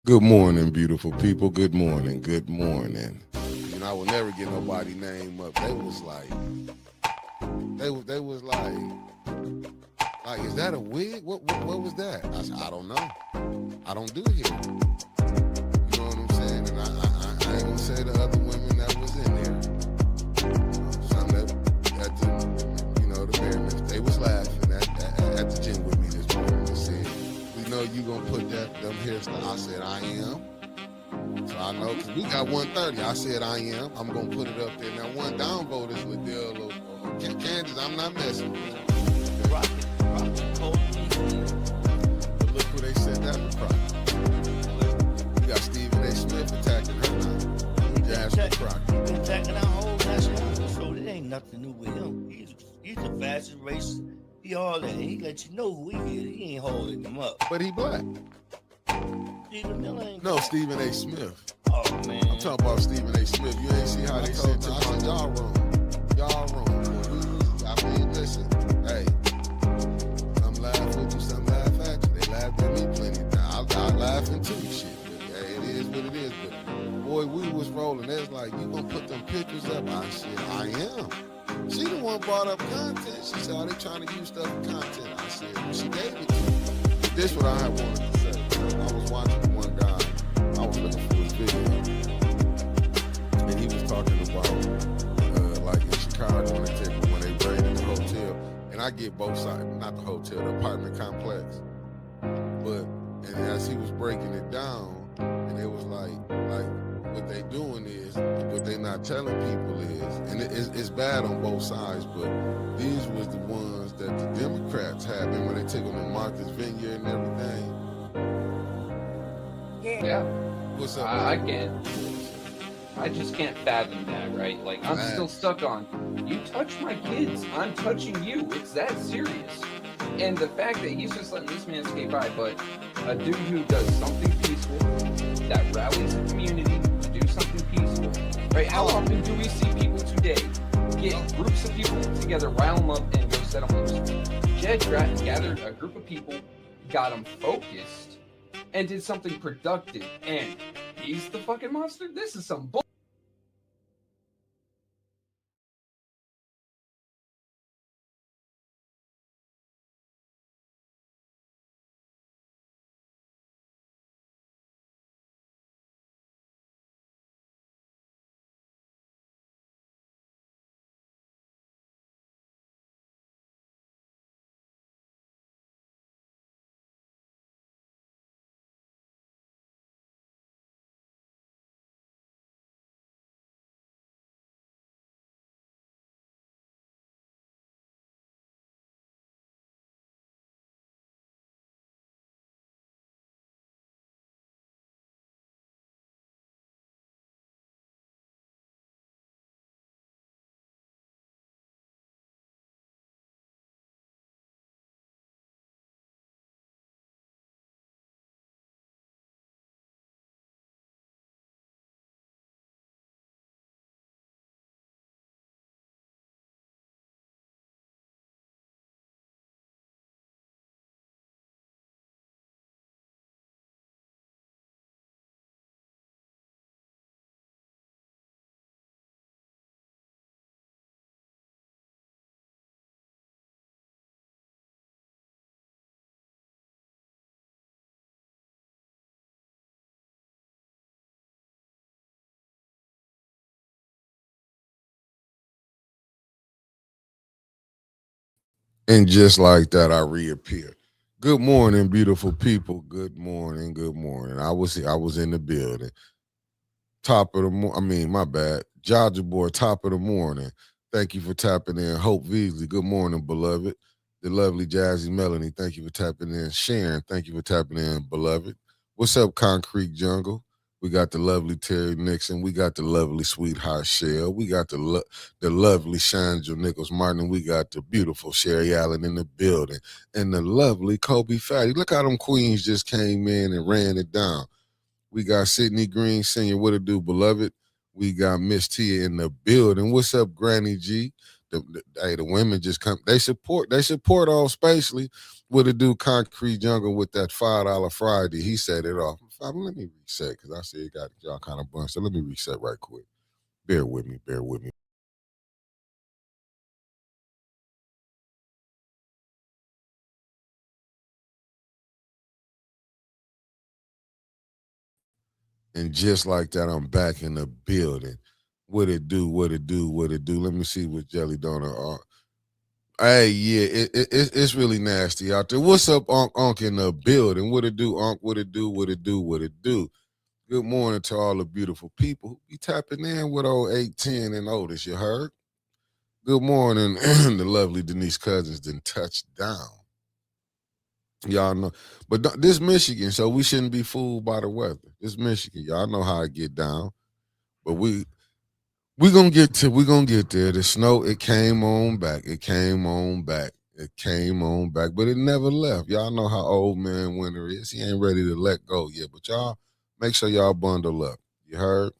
Good morning, beautiful people. Good morning. Good morning. I will never get nobody name up. They was like, they was like, is that a wig? What was that? I said, I don't know. I don't do hair. You know what I'm saying? And I ain't gonna say the other women that was in there. Some that at the, the Merriman, they was laughing at the gym with me this morning and said, we know you gonna put them hairstyle. I said, I am. So I know because we got 130. I said I am. I'm gonna put it up there. Now one downvote is Liddell or Kansas. I'm not messing with it. Rocket, cold. But look who they said that was Crockett. We got Stephen A. Smith attacking her now. Jasmine Crockett. Been attacking our whole national show. It ain't nothing new with him. He's the fastest race. He all that. He let you know who he is. He ain't holding him up. But he black. Stephen Miller ain't. No, Stephen A. Smith. Oh man. I'm talking about Stephen A. Smith. You ain't see how they said I said y'all wrong. Y'all wrong. I mean, listen, hey, some laugh with you, some laugh at you. They laughed at me plenty of times. I laughing too, shit. But hey, it is what it is. But boy, we was rolling. They was like, you gonna put them pictures up? I said, I am. She the one brought up content. She said, are they trying to use stuff for content? I said, well, she gave it to me. But this what I wanted to say. I was watching one guy. I was looking for his video, and he was talking about like in Chicago when they raided the hotel. And I get both sides, not the hotel, the apartment complex. But and as he was breaking it down, and it was like what they doing is what they not telling people is, and it's bad on both sides. But these was the ones that the Democrats had. Remember they took them to Martha's Vineyard and everything. Yeah. What's up? I can't. I just can't fathom that, right? Like, I'm still stuck on, you touch my kids, I'm touching you. It's that serious. And the fact that he's just letting this man skate by, but a dude who does something peaceful, that rallies the community to do something peaceful, right? How often do we see people today get groups of people together, rile them up, and go set them loose? Jed gathered a group of people, got them focused, and did something productive, and he's the fucking monster? This is some bull. And just like that, I reappear. Good morning, beautiful people. Good morning. Good morning. I was in the building. Top of the morning. I mean, my bad. Georgia boy, top of the morning. Thank you for tapping in. Hope Beasley. Good morning, beloved. The lovely Jazzy Melanie. Thank you for tapping in. Sharon. Thank you for tapping in, beloved. What's up, Concrete Jungle? We got the lovely Terry Nixon. We got the lovely Sweetheart Shell. We got the lovely Chandra Nichols Martin. We got the beautiful Sherry Allen in the building. And the lovely Kobe Fatty. Look how them queens just came in and ran it down. We got Sydney Green Senior. What it do, beloved? We got Miss Tia in the building. What's up, Granny G? The women just come. They support all Spacely. What it do, Concrete Jungle with that $5 Friday? He set it off. family. Let me reset because I see it got y'all kind of bunched. So let me reset right quick. Bear with me. Bear with me. And just like that, I'm back in the building. What it do? What it do? What it do? Let me see what Jelly Donor are. Hey, yeah, it's really nasty out there. What's up, Unc in the building? What it do, Unc? What it do? What it do? What it do? Good morning to all the beautiful people who be tapping in with old 810 and Otis. You heard? Good morning, the lovely Denise Cousins didn't touch down. Y'all know, but this Michigan, so we shouldn't be fooled by the weather. This Michigan, y'all know how it get down, but we gonna get there. The snow, it came on back. It came on back. It came on back, but it never left. Y'all know how old man winter is. He ain't ready to let go yet. But y'all make sure y'all bundle up. You heard?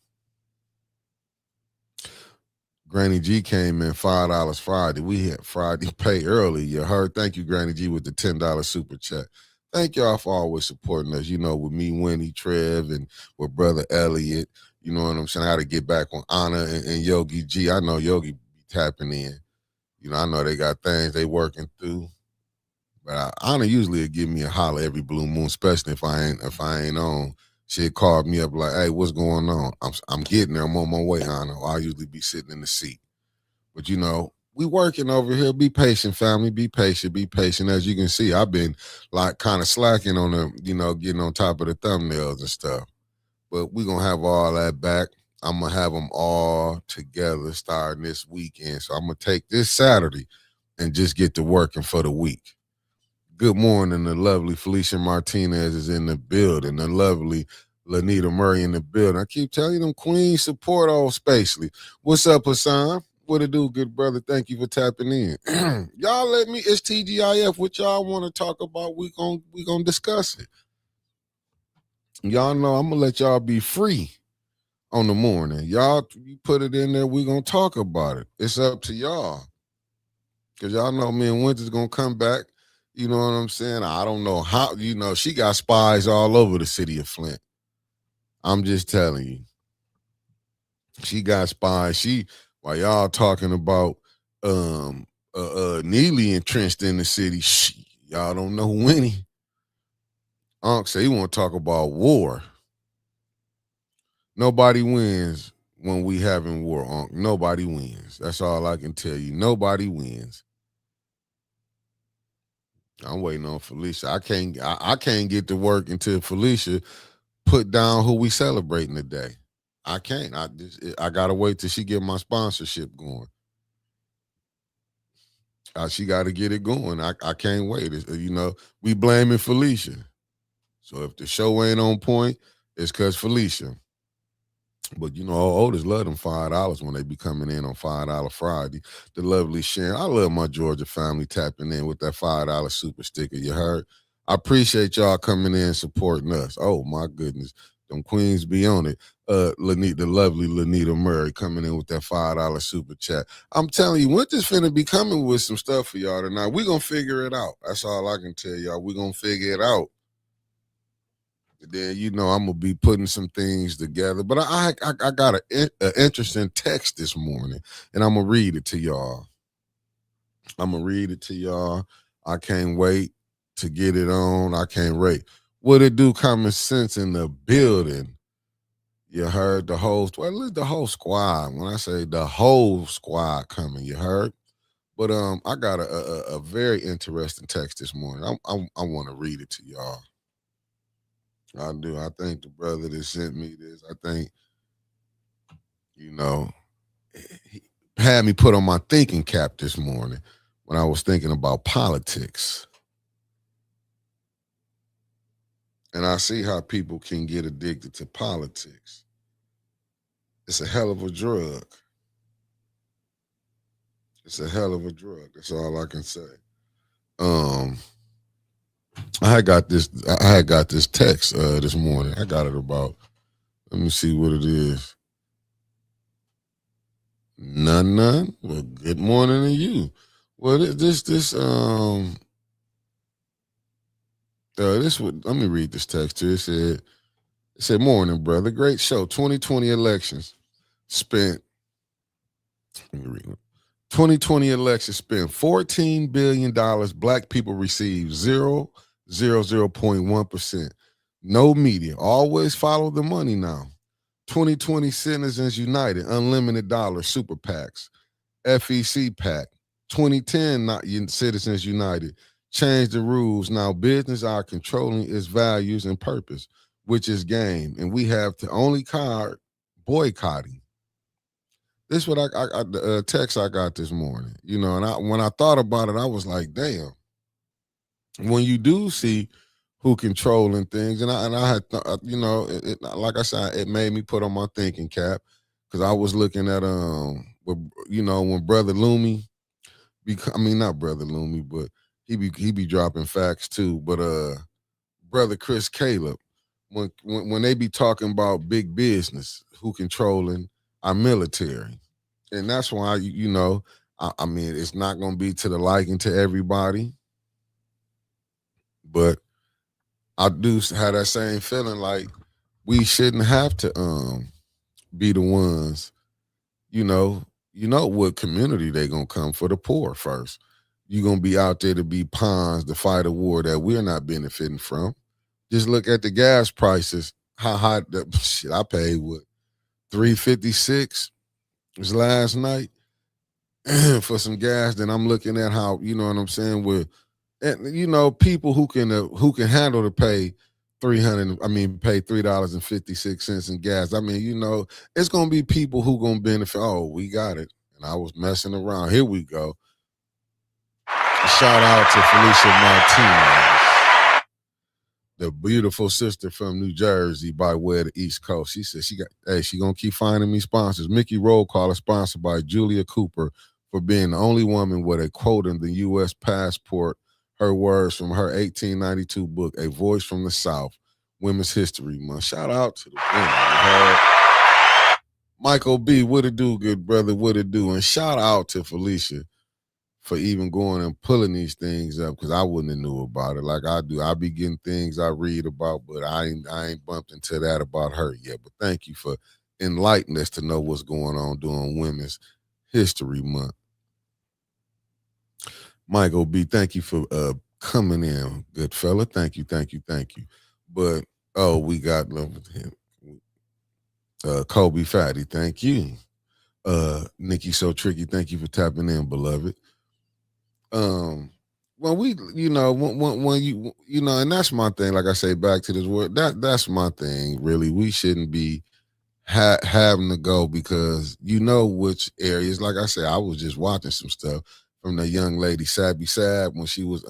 Granny G came in $5 Friday. We had Friday pay early. You heard? Thank you, Granny G, with the $10 super chat. Thank y'all for always supporting us. You know, with me, Winnie, Trev, and with Brother Elliot. You know what I'm saying? How to get back on Anna and Yogi G. I know Yogi be tapping in. You know, I know they got things they working through. But Anna usually give me a holler every blue moon, especially if I ain't on. She'd call me up like, "Hey, what's going on?" I'm getting there. I'm on my way, Anna. I'll usually be sitting in the seat. But you know, we working over here. Be patient, family. Be patient. Be patient. As you can see, I've been like kind of slacking on the, you know, getting on top of the thumbnails and stuff. But we're gonna have all that back. I'm gonna have them all together starting this weekend. So I'm gonna take this Saturday and just get to working for the week. Good morning. The lovely Felicia Martinez is in the building. The lovely Lanita Murray in the building. I keep telling you, them queens support old Spacely. What's up, Hassan? What it do, good brother? Thank you for tapping in. Y'all let me, it's TGIF. What y'all want to talk about, we gonna discuss it. Y'all know I'm gonna let y'all be free on the morning. Y'all, you put it in there, we gonna talk about it. It's up to y'all. Cause y'all know me and Winter's gonna come back. You know what I'm saying? I don't know how, you know, she got spies all over the city of Flint. I'm just telling you. She got spies. While y'all talking about Neely entrenched in the city, y'all don't know Winnie. Unc say he want to talk about war. Nobody wins when we having war, Unc. Nobody wins. That's all I can tell you. Nobody wins. I'm waiting on Felicia. I can't get to work until Felicia put down who we celebrating today. I can't. I gotta wait till she get my sponsorship going. She got to get it going. I can't wait. You know, we blaming Felicia. So if the show ain't on point, it's because Felicia. But you know, Otis love them $5 when they be coming in on $5 Friday. The lovely Sharon. I love my Georgia family tapping in with that $5 super sticker. You heard? I appreciate y'all coming in supporting us. Oh my goodness. Them queens be on it. The lovely Lanita Murray coming in with that $5 super chat. I'm telling you, Winter's finna be coming with some stuff for y'all tonight. We gonna figure it out. That's all I can tell y'all. We gonna figure it out. Then you know I'm gonna be putting some things together. But I got an interesting text this morning, and I'm gonna read it to y'all. I can't wait to get it on. I can't wait. What it do? Common sense in the building. You heard the whole the whole squad. When I say the whole squad coming, you heard. But I got a very interesting text this morning. I want to read it to y'all. I do. I think the brother that sent me this, I think, you know, he had me put on my thinking cap this morning when I was thinking about politics. And I see how people can get addicted to politics. It's a hell of a drug. It's a hell of a drug. That's all I can say. I had got this text this morning. I got it about, let me see what it is. None. Well, good morning to you. Well, this would, let me read this text here. It said, It said, morning, brother. Great show. 2020 elections spent, let me read it. 2020 elections spent $14 billion. Black people received 0.1%. No media. Always follow the money now. 2020 Citizens United, Unlimited Dollars, Super PACs, FEC PAC. 2010 Citizens United changed the rules. Now business are controlling its values and purpose, which is game, and we have to only card boycotting. This is what the text I got this morning. And when I thought about it, I was like, damn. When you do see who controlling things, and I had, like I said, it made me put on my thinking cap because I was looking at when Brother Loomy, I mean not Brother Loomy, but he be dropping facts too. But Brother Chris Caleb, when they be talking about big business, who controlling our military, and that's why I mean it's not gonna be to the liking to everybody, but I do have that same feeling like we shouldn't have to be the ones, what community they gonna come for the poor first. You gonna be out there to be pawns to fight a war that we're not benefiting from. Just look at the gas prices. How high that shit I paid what $3.56 was last night for some gas. Then I'm looking at how you know what I'm saying with people who can handle to pay 300. I mean, pay $3.56 in gas. I mean, it's gonna be people who gonna benefit. Oh, we got it. And I was messing around. Here we go. Shout out to Felicia Martinez, the beautiful sister from New Jersey by way of the East Coast. She said she gonna keep finding me sponsors. Mickey Roll Call is sponsored by Julia Cooper for being the only woman with a quote in the U.S. passport. Her words from her 1892 book, A Voice from the South, Women's History Month. Shout out to the women. Michael B, what it do, good brother, what it do? And shout out to Felicia for even going and pulling these things up because I wouldn't have knew about it like I do. I be getting things I read about, but I ain't bumped into that about her yet. But thank you for enlightening us to know what's going on during Women's History Month. Michael B, thank you for coming in, good fella. Thank you. But we got Kobe Fatty, thank you. Nikki So Tricky, thank you for tapping in, beloved. When we, when you, and that's my thing. Like I say, back to this word, that's my thing. Really, we shouldn't be having to go because which areas. Like I said, I was just watching some stuff from the young lady Sabby Sab when she was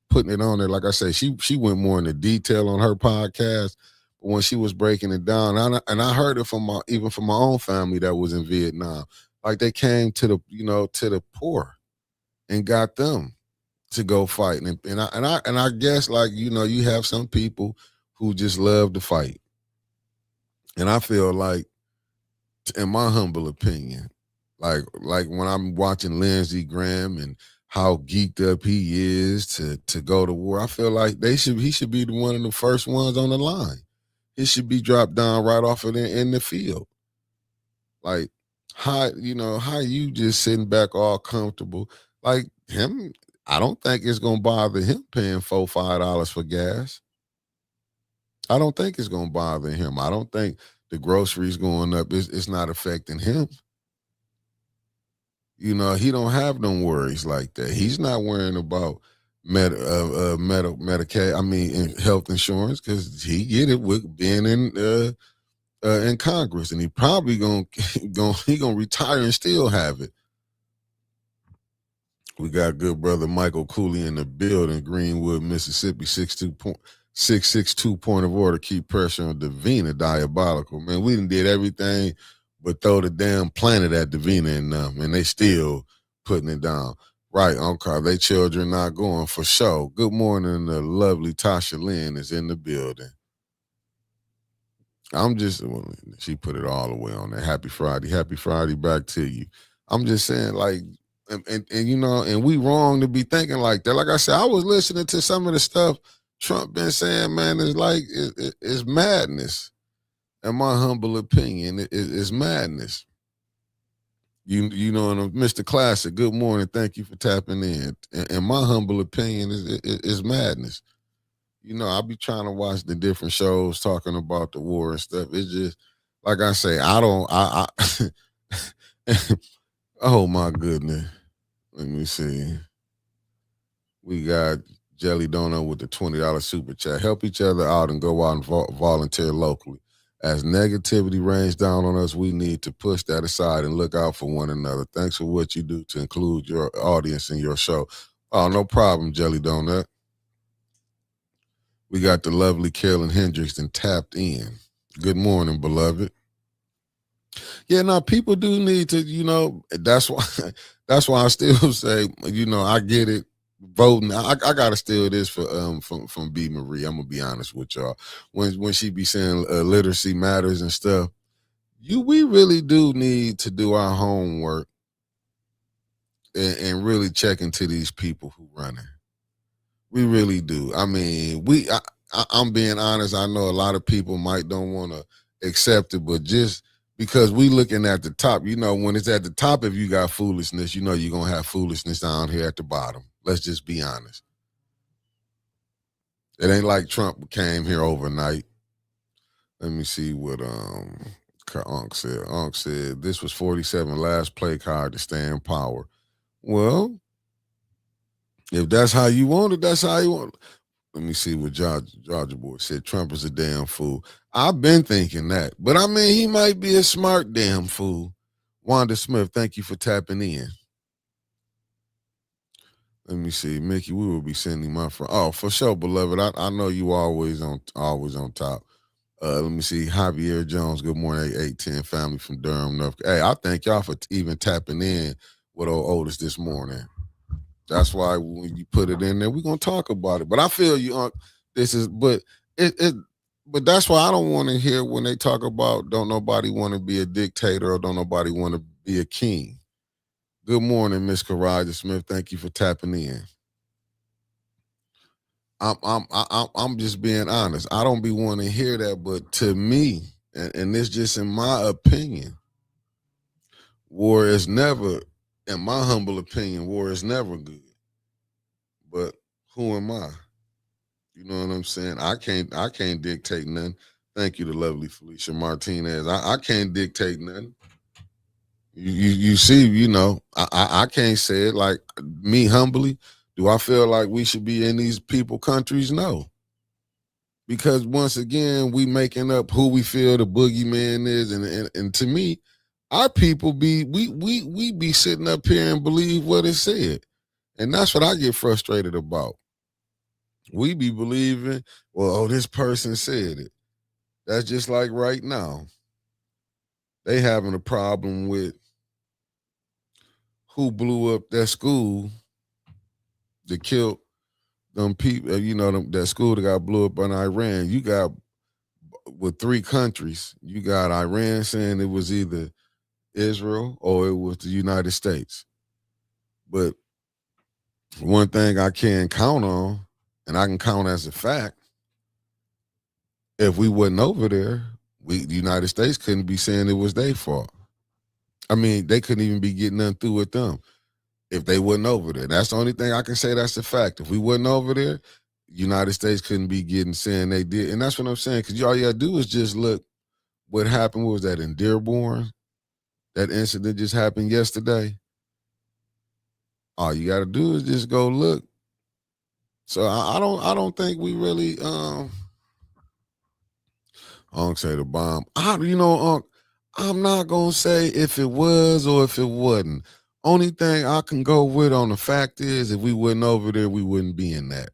putting it on there. Like I say, she went more into detail on her podcast. But when she was breaking it down, and I heard it from my own family that was in Vietnam, like they came to the poor and got them to go fight. And I guess like you have some people who just love to fight. And I feel like, in my humble opinion, like when I'm watching Lindsey Graham and how geeked up he is to go to war, I feel like he should be one of the first ones on the line. He should be dropped down right off of in the field. Like how you just sitting back all comfortable. Like him, I don't think it's gonna bother him paying $4-5 for gas. I don't think it's gonna bother him. I don't think the groceries going up it's not affecting him. He don't have no worries like that. He's not worrying about Medicaid. I mean, health insurance because he get it with being in Congress, and he probably gonna retire and still have it. We got good brother Michael Cooley in the building, Greenwood, Mississippi, 662 point of order, keep pressure on Davina, diabolical. Man, we done did everything but throw the damn planet at Davina and them, and they still putting it down. Right, Uncle, they children not going for sure. Good morning, the lovely Tasha Lynn is in the building. She put it all the way on there. Happy Friday back to you. I'm just saying, like, and we wrong to be thinking like that. Like I said, I was listening to some of the stuff Trump been saying, man, is like it's madness. In my humble opinion, it's madness. You know, Mr. Classic, good morning. Thank you for tapping in. In my humble opinion, is madness. You know, I be trying to watch the different shows talking about the war and stuff. It's just like I say, I don't. Oh my goodness. Let me see. We got Jelly Donut with the $20 super chat. Help each other out and go out and volunteer locally. As negativity rains down on us, we need to push that aside and look out for one another. Thanks for what you do to include your audience in your show. Oh, no problem, Jelly Donut. We got the lovely Carolyn Hendrickson tapped in. Good morning, beloved. Yeah, no, people do need to, you know, that's why that's why I still say, you know, I get it. Voting, I gotta steal this from B Marie. I'm gonna be honest with y'all. When she be saying literacy matters and stuff, we really do need to do our homework and really check into these people who running. We really do. I mean, I'm being honest. I know a lot of people might don't want to accept it, but just because we looking at the top, you know, when it's at the top, if you got foolishness, you know you're gonna have foolishness down here at the bottom. Let's just be honest. It ain't like Trump came here overnight. Let me see what Unc said. Unc said this was 47 last play card to stay in power. Well, if that's how you want it, that's how you want it. Let me see what Georgia Boy said. Trump is a damn fool. I've been thinking that. But I mean, he might be a smart damn fool. Wanda Smith, thank you for tapping in. Let me see. Mickey, we will be sending my friend. Oh, for sure, beloved. I know you always on top. Let me see. Javier Jones, good morning, 810 family from Durham, North. Hey, I thank y'all for even tapping in with old Otis this morning. That's why when you put it in there, we're gonna talk about it. But I feel you, this is, but but that's why I don't want to hear when they talk about don't nobody want to be a dictator or don't nobody want to be a king. Good morning, Miss Karaja Smith. Thank you for tapping in. I'm just being honest. I don't be wanting to hear that, but to me, and this just in my opinion, war is never, in my humble opinion, war is never good. But who am I? You know what I'm saying? I can't dictate nothing. Thank you to lovely Felicia Martinez. I can't dictate nothing. You see, you know, I can't say it like me humbly. Do I feel like we should be in these people countries? No. Because once again, we making up who we feel the boogeyman is, and to me, our people we be sitting up here and believe what it said. And that's what I get frustrated about. We be believing, well, oh, this person said it. That's just like right now. They having a problem with who blew up that school that killed them people, you know, that school that got blew up in Iran. You got with 3 countries. You got Iran saying it was either Israel or it was the United States. But one thing I can count on, and I can count as a fact, if we wasn't over there, the United States couldn't be saying it was their fault. I mean, they couldn't even be getting nothing through with them if they wasn't over there. That's the only thing I can say that's a fact. If we wasn't over there, United States couldn't be saying they did. And that's what I'm saying, because all you gotta do is just look what happened. What was that in Dearborn? That incident just happened yesterday. All you gotta do is just go look. So I don't think we really Unc say the bomb. I'm not gonna say if it was or if it wasn't. Only thing I can go with on the fact is if we wasn't over there, we wouldn't be in that.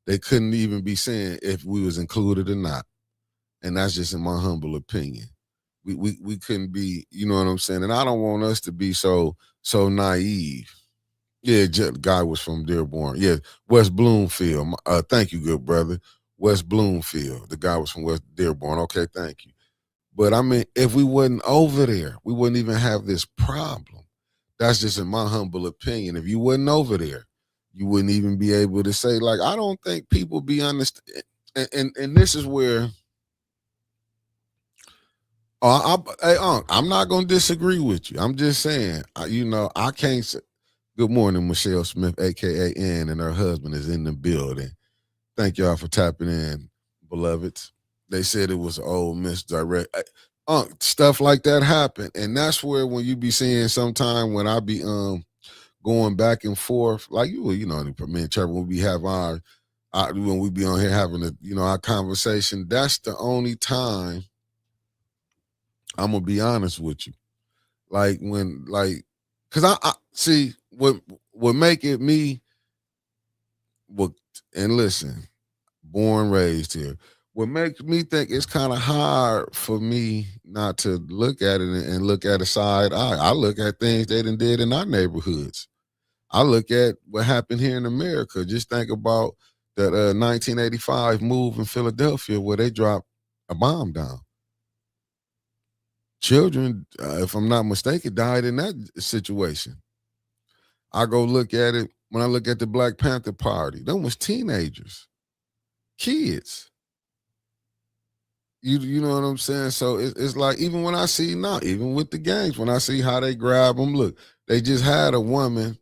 They couldn't even be saying if we was included or not. And that's just in my humble opinion. We couldn't be, you know what I'm saying? And I don't want us to be so naive. Yeah, guy was from Dearborn. Yeah, West Bloomfield. Thank you, good brother. West Bloomfield. The guy was from West Dearborn. Okay, thank you. But I mean, if we wasn't over there, we wouldn't even have this problem. That's just in my humble opinion. If you wasn't over there, You wouldn't even be able to say, like, I don't think people be understand. And this is where hey, I'm not gonna disagree with you. I'm just saying, I can't say. Good morning, Michelle Smith, aka Ann, and her husband is in the building. Thank y'all for tapping in, beloveds. They said it was old misdirect. Stuff like that happen, and that's where when you be seeing sometime when I be going back and forth, like me and Trevor, when we have when we be on here having our conversation. That's the only time I'm gonna be honest with you. Like when cause I see what make it me what and listen, born raised here. What makes me think it's kind of hard for me not to look at it and look at a side eye. I look at things they done did in our neighborhoods. I look at what happened here in America. Just think about that 1985 move in Philadelphia where they dropped a bomb down. Children, if I'm not mistaken, died in that situation. I go look at it when I look at the Black Panther Party. Them was teenagers, kids. You know what I'm saying? So it's like even when I see now, even with the gangs, when I see how they grab them, look, they just had a woman.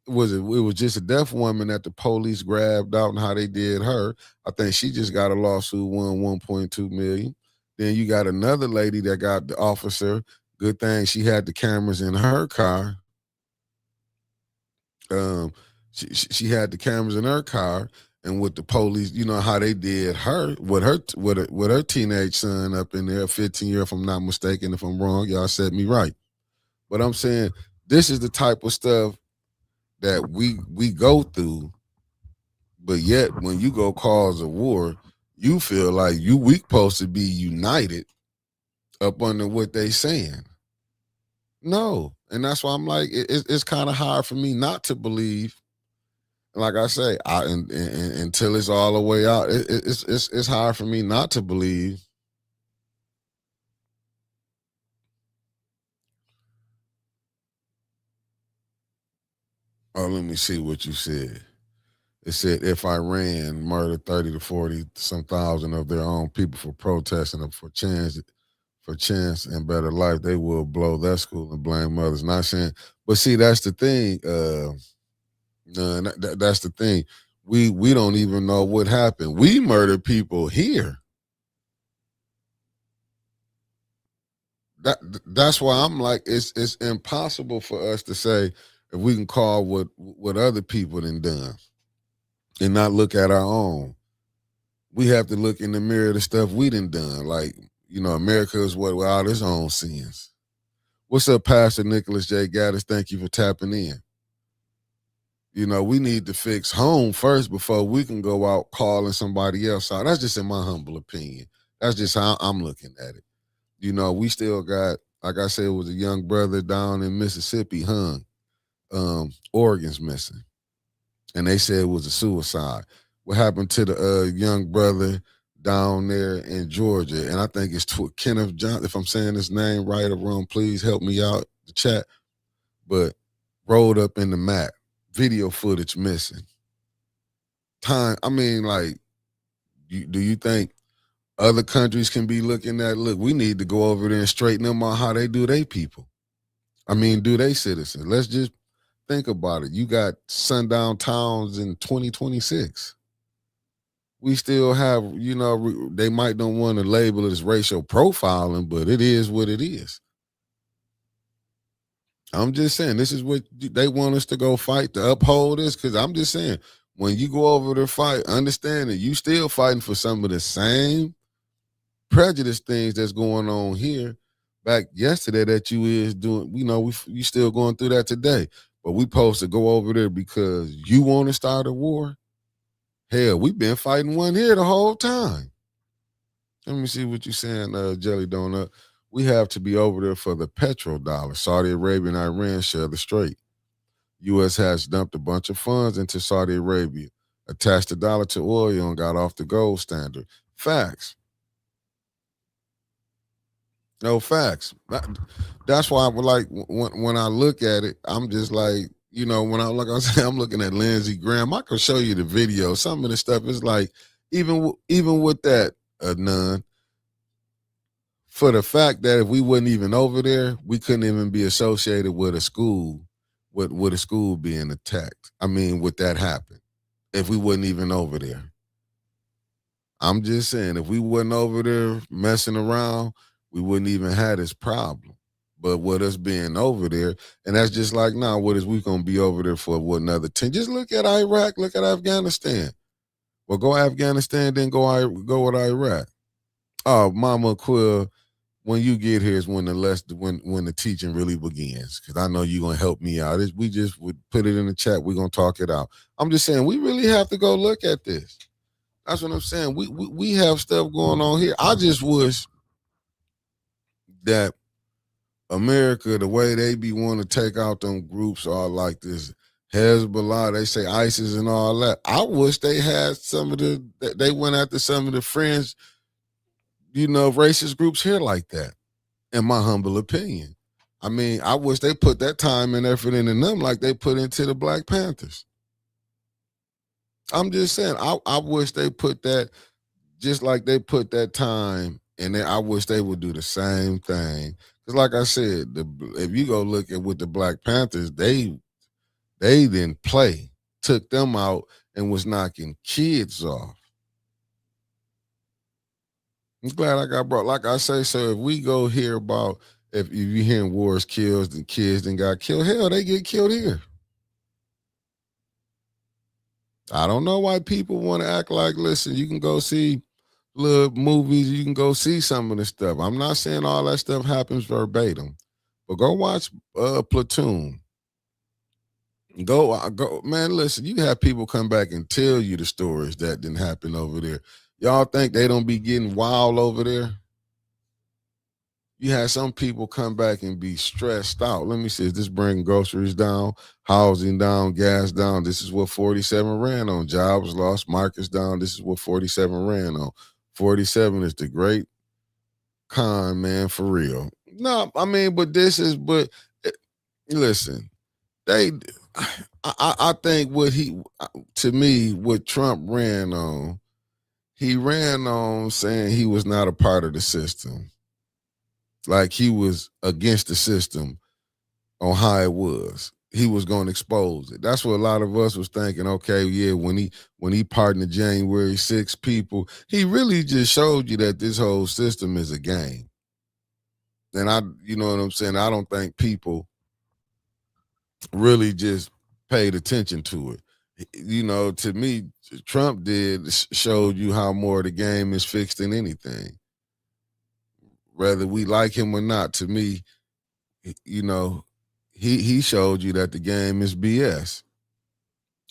It was just a deaf woman that the police grabbed out and how they did her. I think she just got a lawsuit, won 1.2 million. Then you got another lady that got the officer. Good thing she had the cameras in her car. She had the cameras in her car, and with the police, you know how they did her with her teenage son up in there, 15-year, if I'm not mistaken. If I'm wrong, y'all set me right. But I'm saying this is the type of stuff that we go through, but yet when you go cause a war, you feel like we supposed to be united up under what they saying. No, and that's why I'm like it's kind of hard for me not to believe. Like I say, until it's all the way out, it's hard for me not to believe. Oh, let me see what you said. It said if Iran murdered 30 to 40 some thousand of their own people for protesting for chance and better life, they will blow that school and blame others. Not saying, but see, that's the thing. No, that's the thing. We don't even know what happened. We murdered people here. That's why I'm like it's impossible for us to say if we can call what other people done and not look at our own. We have to look in the mirror at the stuff we done. Like, America is what without its own sins. What's up, Pastor Nicholas J. Gaddis? Thank you for tapping in. We need to fix home first before we can go out calling somebody else out. That's just in my humble opinion. That's just how I'm looking at it. We still got, like I said, it was a young brother down in Mississippi hung. Organs missing. And they said it was a suicide. What happened to the young brother down there in Georgia? And I think it's Kenneth John. If I'm saying his name right or wrong, please help me out the chat. But rolled up in the mat. Video footage missing. Time. I mean, like, do you think other countries can be looking at? Look, we need to go over there and straighten them out how they do their people. I mean, do they citizens? Let's just think about it. You got sundown towns in 2026. We still have, they might don't want to label it as racial profiling, but it is what it is. I'm just saying, this is what they want us to go fight to uphold this, because I'm just saying, when you go over to fight, understand that you still fighting for some of the same prejudice things that's going on here back yesterday that you is doing. You still going through that today. But we supposed to go over there because you want to start a war? Hell, we've been fighting one here the whole time. Let me see what you're saying, Jelly Donut. We have to be over there for the petrodollar. Saudi Arabia and Iran share the strait. U.S. has dumped a bunch of funds into Saudi Arabia, attached the dollar to oil, and got off the gold standard. Facts. No facts. That's why I would like when I look at it, I'm just like, you know, when like I said, I'm looking at Lindsey Graham. I can show you the video. Some of the stuff is like, even with that, none. For the fact that if we wasn't even over there, we couldn't even be associated with a school, with a school being attacked. I mean, would that happen if we wasn't even over there? I'm just saying, if we wasn't over there messing around, we wouldn't even have this problem. But with us being over there, and that's just like, nah, what is we gonna be over there for what, another 10? Just look at Iraq, look at Afghanistan. Well, go Afghanistan, then go with Iraq. Oh, Mama Quill, when you get here is when the teaching really begins. Because I know you're gonna help me out. We just would put it in the chat. We're gonna talk it out. I'm just saying we really have to go look at this. That's what I'm saying. We have stuff going on here. I just wish that America, the way they be wanting to take out them groups all like this Hezbollah, they say ISIS and all that. I wish they had they went after some of the friends, racist groups here like that, in my humble opinion. I mean, I wish they put that time and effort into them like they put into the Black Panthers. I'm just saying, I wish they put that just like they put that time, and I wish they would do the same thing. Because like I said, if you go look at with the Black Panthers, they didn't play, took them out, and was knocking kids off. I'm glad I got brought. Like I say, so if we go hear about, if you hearing wars kills, the kids then got killed, hell, they get killed here. I don't know why people want to act like, listen, you can go see little movies, you can go see some of the stuff. I'm not saying all that stuff happens verbatim, but go watch Platoon. Go, man. Listen, you have people come back and tell you the stories that didn't happen over there. Y'all think they don't be getting wild over there? You had some people come back and be stressed out. Let me see, is this bringing groceries down, housing down, gas down? This is what 47 ran on. Jobs lost, markets down. This is what 47 ran on. 47 is the great con, man, for real. No, I mean, listen, I think what Trump ran on, he ran on saying he was not a part of the system. Like he was against the system on how it was. He was going to expose it. That's what a lot of us was thinking. Okay, yeah, when he pardoned the January 6 people, he really just showed you that this whole system is a game. And you know what I'm saying? I don't think people really just paid attention to it. You know, to me, Trump showed you how more the game is fixed than anything. Whether we like him or not, to me, he showed you that the game is BS.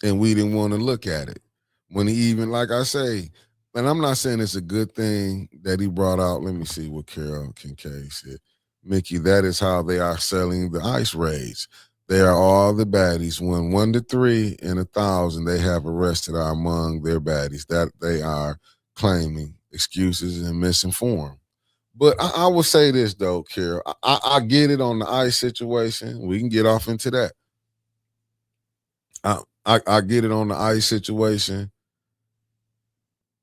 And we didn't want to look at it. When he even, like I say, and I'm not saying it's a good thing that he brought out, let me see what Carol Kincaid said. Mickey, that is how they are selling the ICE raids. They are all the baddies. When 1 to 3 in 1,000 they have arrested are among their baddies that they are claiming excuses and misinformed. But I will say this, though, Carol. I get it on the ICE situation. We can get off into that. I get it on the ICE situation.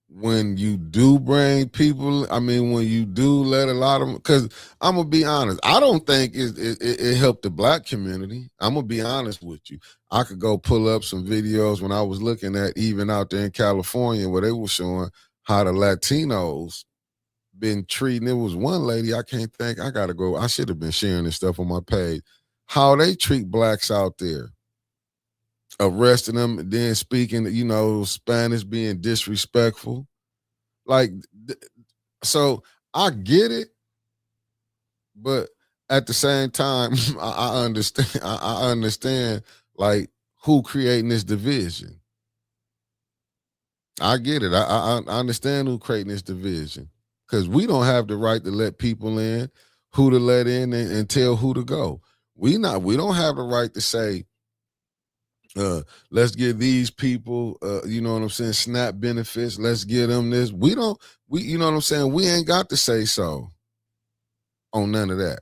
When you do bring people, I mean, when you do let a lot of them, because I'm going to be honest, I don't think it helped the Black community. I'm going to be honest with you. I could go pull up some videos when I was looking at even out there in California where they were showing how the Latinos been treating. It was one lady, I can't think, I gotta go, I should have been sharing this stuff on my page, how they treat Blacks out there, arresting them, then speaking, Spanish, being disrespectful. Like, so I get it, but at the same time, I understand. I understand, like, who creating this division. I get it. I understand who creating this division. Because we don't have the right to let people in, who to let in, and tell who to go. We don't have the right to say, let's give these people, you know what I'm saying, SNAP benefits. Let's give them this. You know what I'm saying? We ain't got to say so on none of that.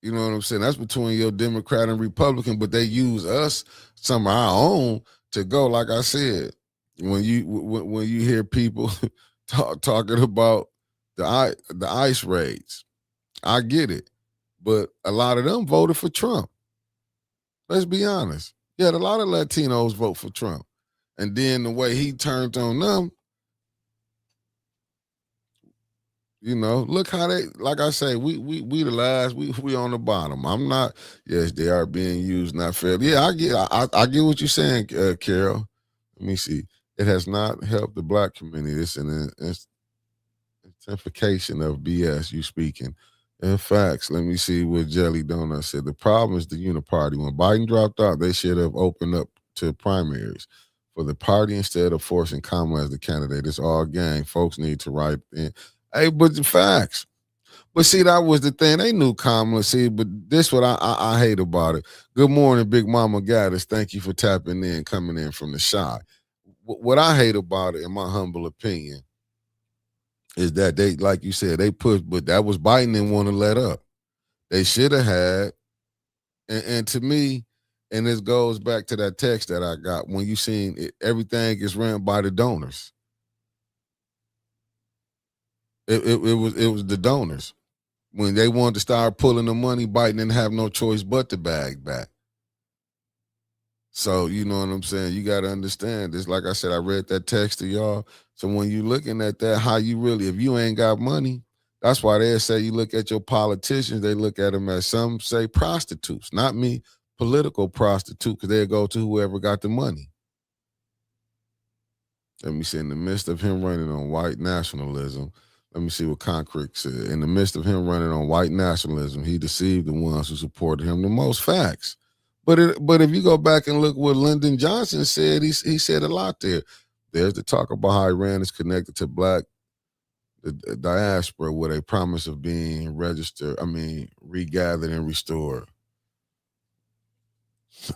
You know what I'm saying? That's between your Democrat and Republican, but they use us, some of our own, to go. Like I said, when you hear people talking about the ICE raids, I get it, but a lot of them voted for Trump. Let's be honest. Yeah, a lot of Latinos vote for Trump, and then the way he turned on them, you know, look how they, like I say, we the last, we on the bottom. I'm not. Yes, they are being used not fairly. Yeah, I get what you're saying, Carol. Let me see. It has not helped the black community. It's an intensification of BS. You speaking. In facts, let me see what Jelly Donut said. The problem is the uniparty. When Biden dropped out, they should have opened up to primaries for the party instead of forcing Kamala as the candidate. It's all gang. Folks need to write in. Hey, but the facts. But see, that was the thing. They knew Kamala. See, but this what I hate about it. Good morning, Big Mama Gaddis. Thank you for tapping in, coming in from the shot. What I hate about it, in my humble opinion, is that they, like you said, they pushed, but that was Biden didn't want to let up. They should have had, and to me, and this goes back to that text that I got when you seen it, everything is run by the donors. It was the donors. When they wanted to start pulling the money, Biden didn't have no choice but to bag back. So, you know what I'm saying? You got to understand this. Like I said, I read that text to y'all. So when you looking at that, how you really, if you ain't got money, that's why they say you look at your politicians, they look at them as, some say, prostitutes. Not me, political prostitute, because they'll go to whoever got the money. Let me see, in the midst of him running on white nationalism, let me see what Concrete said. In the midst of him running on white nationalism, he deceived the ones who supported him the most. Facts. But if you go back and look what Lyndon Johnson said, he said a lot there. There's the talk about how Iran is connected to black the diaspora with a promise of being regathered and restored.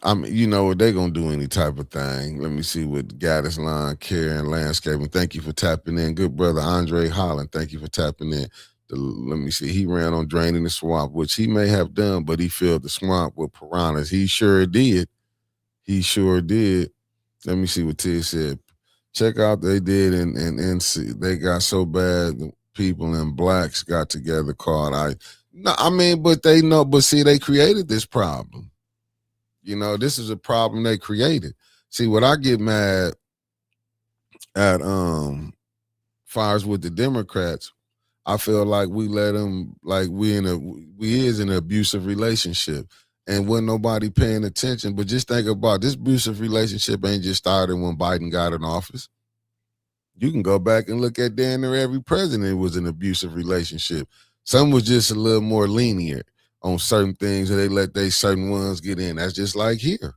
I mean, you know what, they gonna do any type of thing. Let me see what Gaddis Lawn Care and Landscaping. Thank you for tapping in. Good brother Andre Holland. Thank you for tapping in. Let me see. He ran on draining the swamp, which he may have done, but he filled the swamp with piranhas. He sure did. He sure did. Let me see what Ted said. Check out they did and see, they got so bad people and blacks got together called but they know, but see, they created this problem. You know, this is a problem they created. See, what I get mad at fires with the Democrats, I feel like we let them, like we is in an abusive relationship, and when nobody paying attention. But just think about this abusive relationship ain't just started when Biden got in office. You can go back and look at damn near every president. It was an abusive relationship. Some was just a little more lenient on certain things, and they let they certain ones get in. That's just like here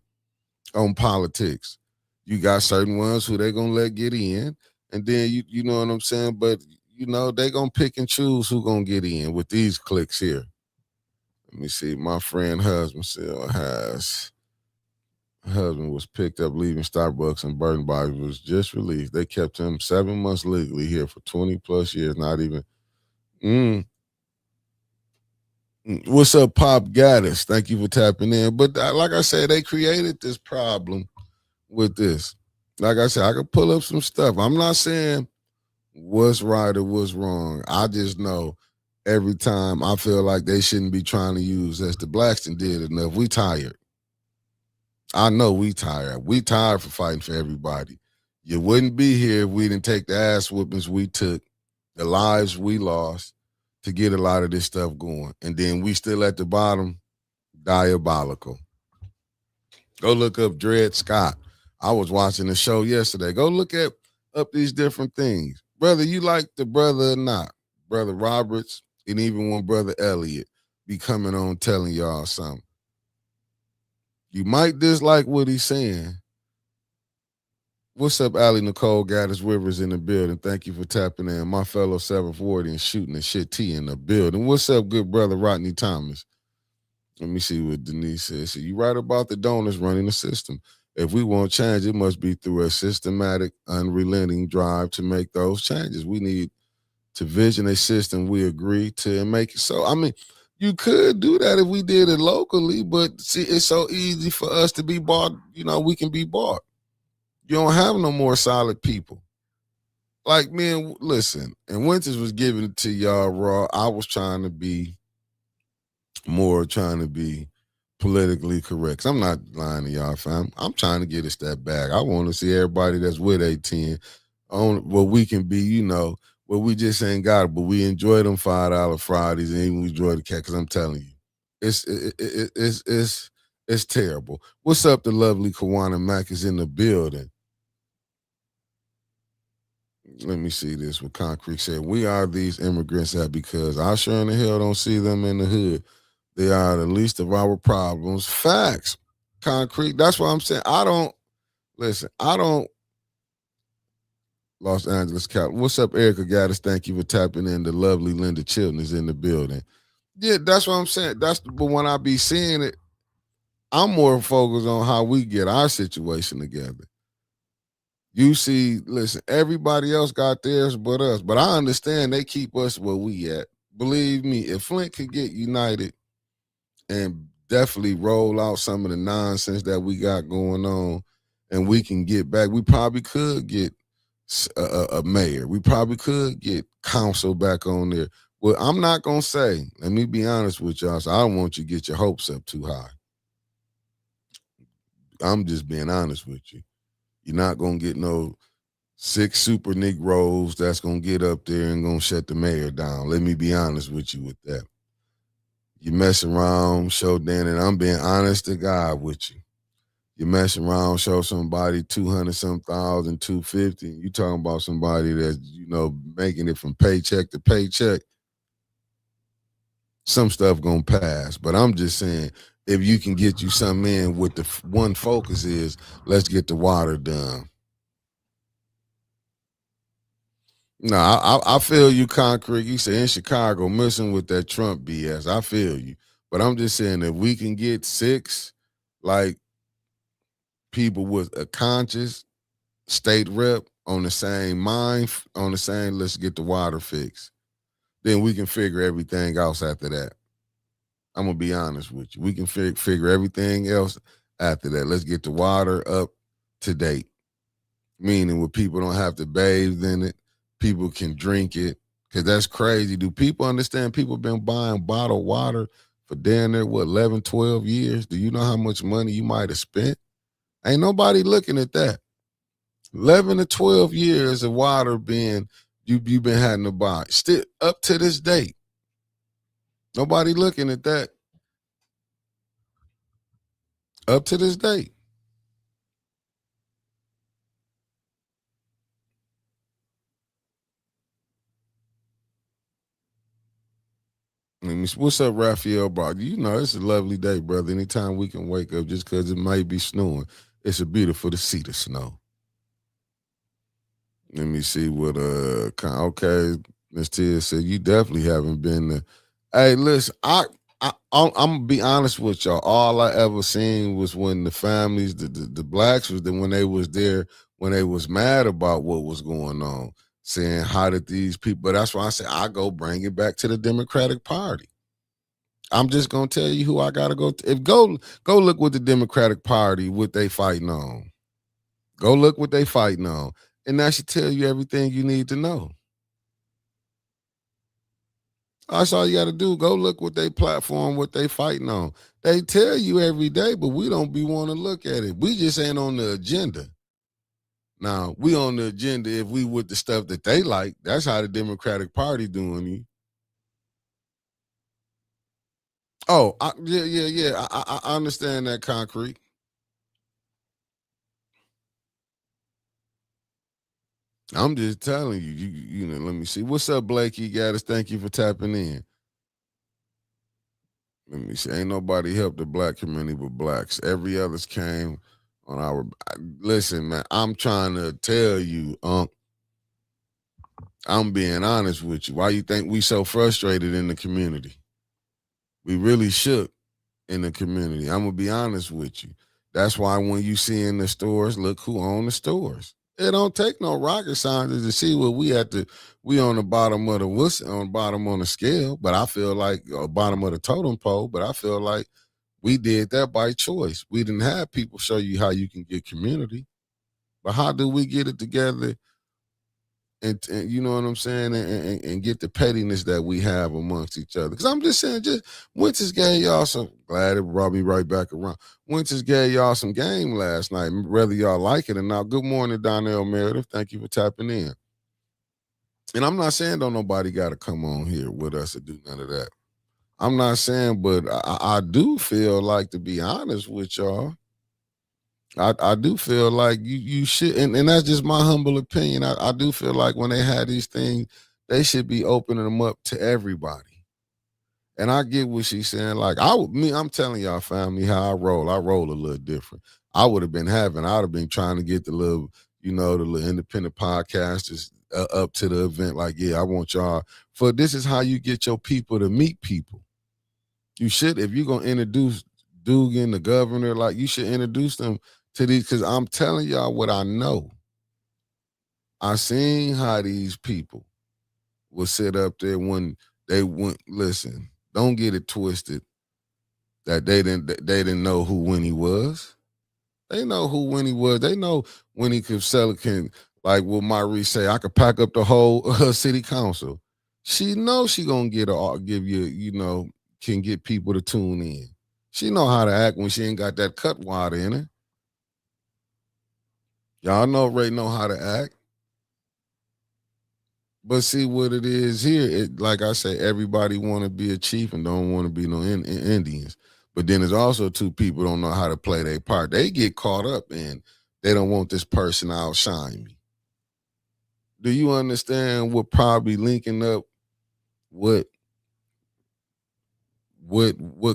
on politics. You got certain ones who they gonna let get in, and then you know what I'm saying. But you know they gonna pick and choose who gonna get in with these clicks here. Let me see. My friend husband still has. Husband was picked up leaving Starbucks and Burton Body was just released. They kept him 7 months legally here for 20 plus years. Not even. What's up, Pop Gaddis? Thank you for tapping in. But like I said, they created this problem with this. Like I said, I could pull up some stuff. I'm not saying what's right or what's wrong. I just know every time I feel like they shouldn't be trying to use, as the Blackston did enough. We tired. I know we tired. We tired for fighting for everybody. You wouldn't be here if we didn't take the ass whoopings we took, the lives we lost to get a lot of this stuff going. And then we still at the bottom, diabolical. Go look up Dred Scott. I was watching the show yesterday. Go look up these different things. Brother, you like the brother or not? Brother Roberts and even one Brother Elliott be coming on telling y'all something. You might dislike what he's saying. What's up, Allie Nicole Gaddis Rivers in the building? Thank you for tapping in. My fellow 740 and shooting the shit T in the building. What's up, good brother Rodney Thomas? Let me see what Denise says. So you right about the donors running the system. If we want change, it must be through a systematic, unrelenting drive to make those changes. We need to vision a system we agree to and make it so. I mean, You could do that if we did it locally, but see, it's so easy for us to be bought. We can be bought. You don't have no more solid people. Like me and listen, and Winters was giving it to y'all raw. I was trying to be politically correct. 'Cause I'm not lying to y'all, fam. I'm trying to get a step back. I want to see everybody that's with 810 on where we can be, where we just ain't got it, but we enjoy them $5 Fridays and even we enjoy the cat. Cause I'm telling you, it's terrible. What's up? The lovely Kawana Mack is in the building. Let me see this. What Concrete said. We are these immigrants that because I sure in the hell don't see them in the hood. They are the least of our problems. Facts. Concrete. That's what I'm saying. I don't Los Angeles, Cal. What's up, Erica Gaddis? Thank you for tapping in. The lovely Linda Chilton is in the building. Yeah, that's what I'm saying. But when I be seeing it, I'm more focused on how we get our situation together. You see, listen, everybody else got theirs but us. But I understand they keep us where we at. Believe me, if Flint could get united and definitely roll out some of the nonsense that we got going on and we can get back, we probably could get a mayor. We probably could get council back on there. Well, I'm not going to say, let me be honest with y'all, so I don't want you to get your hopes up too high. I'm just being honest with you. You're not going to get no 6 super Negroes that's going to get up there and going to shut the mayor down. Let me be honest with you with that. You mess around, show Dan, and I'm being honest to God with you. You mess around, show somebody 200-some thousand, 250. You talking about somebody that's, making it from paycheck to paycheck. Some stuff gonna pass. But I'm just saying, if you can get you something in with the one focus is, let's get the water done. No, I feel you, Concrete. You say in Chicago, messing with that Trump BS. I feel you. But I'm just saying, if we can get 6, like, people with a conscious state rep on the same mind, on the same, let's get the water fixed, then we can figure everything else after that. I'm going to be honest with you. We can figure everything else after that. Let's get the water up to date, meaning where people don't have to bathe in it. People can drink it, because that's crazy. Do people understand people been buying bottled water for damn near, 11, 12 years? Do you know how much money you might have spent? Ain't nobody looking at that. 11 to 12 years of water being, you've been having to buy. Still up to this date. Nobody looking at that. Up to this date. What's up, Raphael Brock? It's a lovely day, brother. Anytime we can wake up, just because it might be snowing, it's a beautiful to see the snow. Let me see what okay, Miss Tia said you definitely haven't been there. Hey, listen, I'm gonna be honest with y'all. All I ever seen was when the families, the blacks was when they was there, when they was mad about what was going on, saying how did these people. But that's why I say I go bring it back to the Democratic Party. I'm just gonna tell you who I gotta go. Go look what the Democratic Party, what they fighting on. Go look what they fighting on, and that should tell you everything you need to know. That's all you got to do. Go look what they platform, what they fighting on. They tell you every day, but we don't be want to look at it. We just ain't on the agenda. Now, we on the agenda if we with the stuff that they like. That's how the Democratic Party doing you. Oh, yeah. I understand that, Concrete. I'm just telling you, let me see. What's up, Blakey Gaddis? Thank you for tapping in. Let me see. Ain't nobody helped the black community but blacks. Every others came on our. Listen, man, I'm trying to tell you, I'm being honest with you. Why you think we so frustrated in the community? We really shook in the community. I'm going to be honest with you. That's why when you see in the stores, look who own the stores. It don't take no rocket scientist to see what we on the bottom of the on the bottom on the scale, but I feel like bottom of the totem pole, but I feel like we did that by choice. We didn't have people show you how you can get community. But how do we get it together and you know what I'm saying, and get the pettiness that we have amongst each other? Because I'm just saying, just Winters gave y'all some. Glad it brought me right back around. Winters gave y'all some game last night, whether y'all like it or not. Good morning, Donnell Meredith. Thank you for tapping in. And I'm not saying don't nobody got to come on here with us or do none of that. I'm not saying, but I do feel like, to be honest with y'all, I do feel like you should, and that's just my humble opinion. I do feel like when they have these things, they should be opening them up to everybody. And I get what she's saying. Like I'm telling y'all, family, how I roll. I roll a little different. I would have been trying to get the little, the little independent podcasters up to the event. Like, yeah, I want y'all. This is how you get your people to meet people. You should, if you're gonna introduce Dugan, the governor, like you should introduce them to these, because I'm telling y'all what I know. I seen how these people will sit up there when they went. Listen, don't get it twisted that they didn't know who Winnie was. They know who Winnie was. They know Winnie could sell it. Like what Marie say, I could pack up the whole city council. She knows she gonna give you, can get people to tune in. She know how to act when she ain't got that cut water in her. Y'all know Ray know how to act. But see what it is here. Like I say, everybody want to be a chief and don't want to be no Indians. But then there's also two people don't know how to play their part. They get caught up in they don't want this person to outshine me. Do you understand what probably linking up what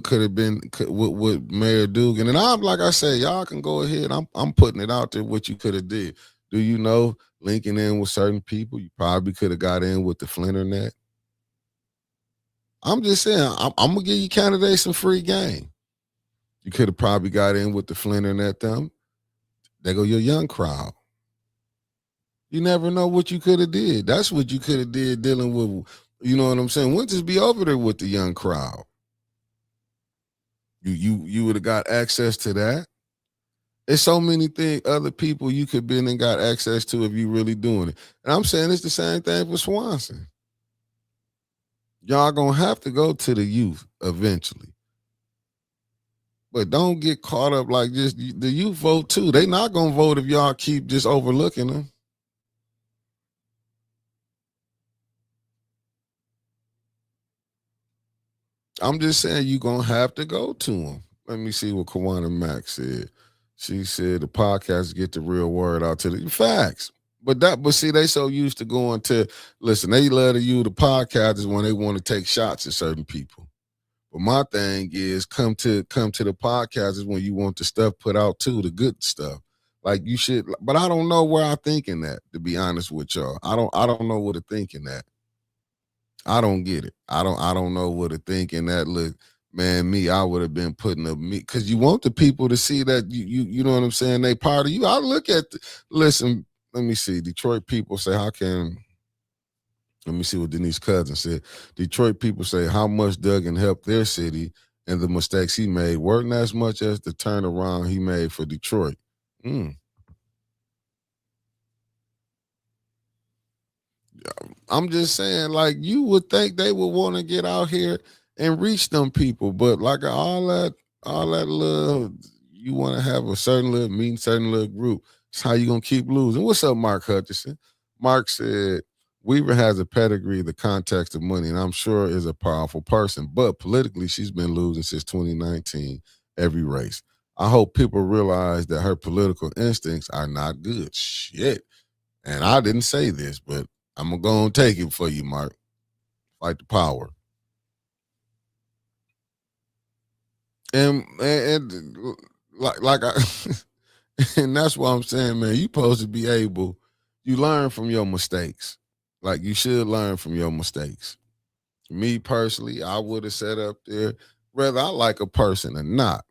could have been with Mayor Dugan? And I'm like I say, y'all can go ahead. I'm putting it out there what you could have did. Do you know linking in with certain people? You probably could have got in with the Flinternet. I'm just saying, I'm gonna give you candidates some free game. You could have probably got in with the Flinternet them. They go your young crowd. You never know what you could have did. That's what you could have did dealing with, you know what I'm saying? Winters be over there with the young crowd. You would have got access to that. There's so many other people you could been and got access to if you really doing it. And I'm saying it's the same thing for Swanson. Y'all gonna have to go to the youth eventually. But don't get caught up like just the youth vote too. They not gonna vote if y'all keep just overlooking them. I'm just saying you gonna have to go to them. Let me see what Kawana Mack said. She said the podcast get the real word out to the facts. But see, they so used to going to listen. They love to use the podcasters when they want to take shots at certain people. But my thing is come to the podcasters when you want the stuff put out too, the good stuff. Like you should. But I don't know where I thinking that. To be honest with y'all, I don't know what to thinking that. I don't get it. I don't know what to think in that look. Man, I would have been putting up me because you want the people to see that you know what I'm saying. They part of you. I look at listen. Let me see. Detroit people say, how can? Let me see what Denise Cousins said. Detroit people say how much Duggan helped their city and the mistakes he made weren't as much as the turnaround he made for Detroit. I'm just saying, like, you would think they would want to get out here and reach them people, but like all that little, you want to have a certain little meeting, certain little group. It's how you gonna keep losing. What's up, Mark Hutchison? Mark said Weaver has a pedigree, the context of money, and I'm sure is a powerful person, but politically she's been losing since 2019 every race. I hope people realize that her political instincts are not good. Shit. And I didn't say this, but I'm going to go and take it for you, Mark. Fight the power. And like I, and that's why I'm saying, man, you supposed to be able, you learn from your mistakes. Like you should learn from your mistakes. Me personally, I would have sat up there, whether I like a person or not.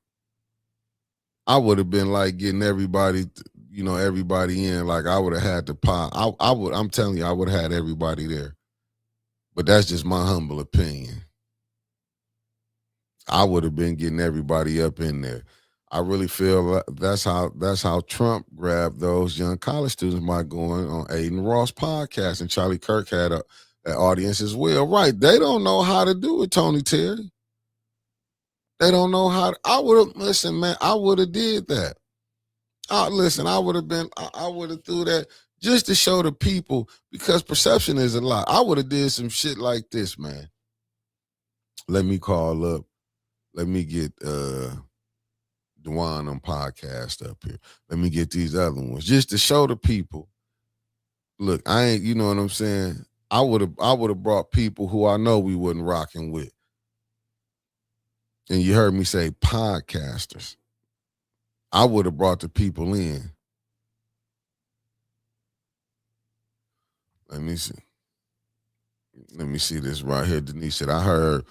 I would have been like getting everybody, everybody in, like I would have had the pot. I'm telling you, I would have had everybody there. But that's just my humble opinion. I would have been getting everybody up in there. I really feel that's how Trump grabbed those young college students by going on Aiden Ross podcast, and Charlie Kirk had an audience as well. Right? They don't know how to do it, Tony Terry. They don't know how. I would have listen, man. I would have did that. Listen, I would have been. I would have threw that just to show the people, because perception is a lie. I would have did some shit like this, man. Let me call up. Let me get Dewan on podcast up here. Let me get these other ones just to show the people. Look, I ain't. You know what I'm saying? I would have brought people who I know we wasn't rocking with. And you heard me say podcasters. I would have brought the people in. Let me see. Let me see this right here. Denise said, I heard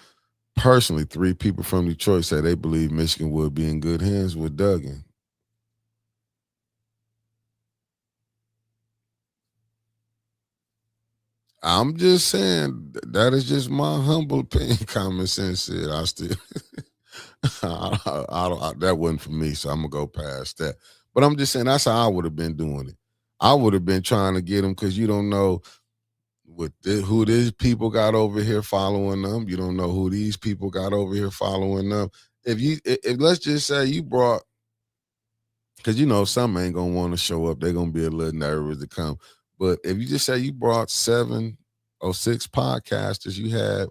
personally 3 people from Detroit say they believe Michigan would be in good hands with Duggan. I'm just saying, that is just my humble opinion. Common sense said, I still, that wasn't for me, so I'm going to go past that. But I'm just saying, that's how I would have been doing it. I would have been trying to get them, because you don't know who these people got over here following them. You don't know who these people got over here following them. If let's just say you brought, because some ain't gonna want to show up, they're gonna be a little nervous to come. But if you just say you brought 7 or 6 podcasters you had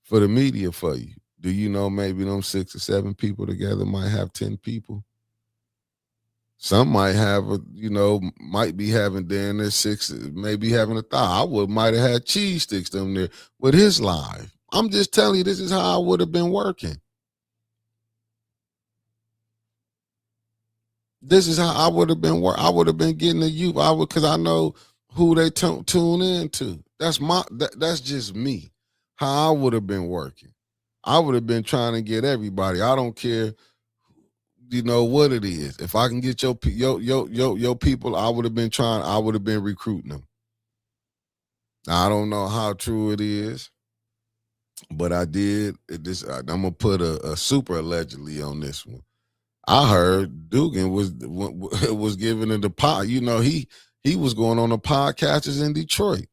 for the media for you, do you know maybe them 6 or 7 people together might have 10 people? Some might have might be having down there 6, maybe having 1,000. I might have had cheese sticks them there with his live. I'm just telling you, this is how I would have been working. This is how I would have been working. I would have been getting the youth. Because I know who they tune into. That's just me. How I would have been working. I would have been trying to get everybody. I don't care. What it is. If I can get your people, I would have been recruiting them. Now, I don't know how true it is, but I did. I'm gonna put a super allegedly on this one. I heard Dugan was giving it the pot. He was going on the podcasters in Detroit,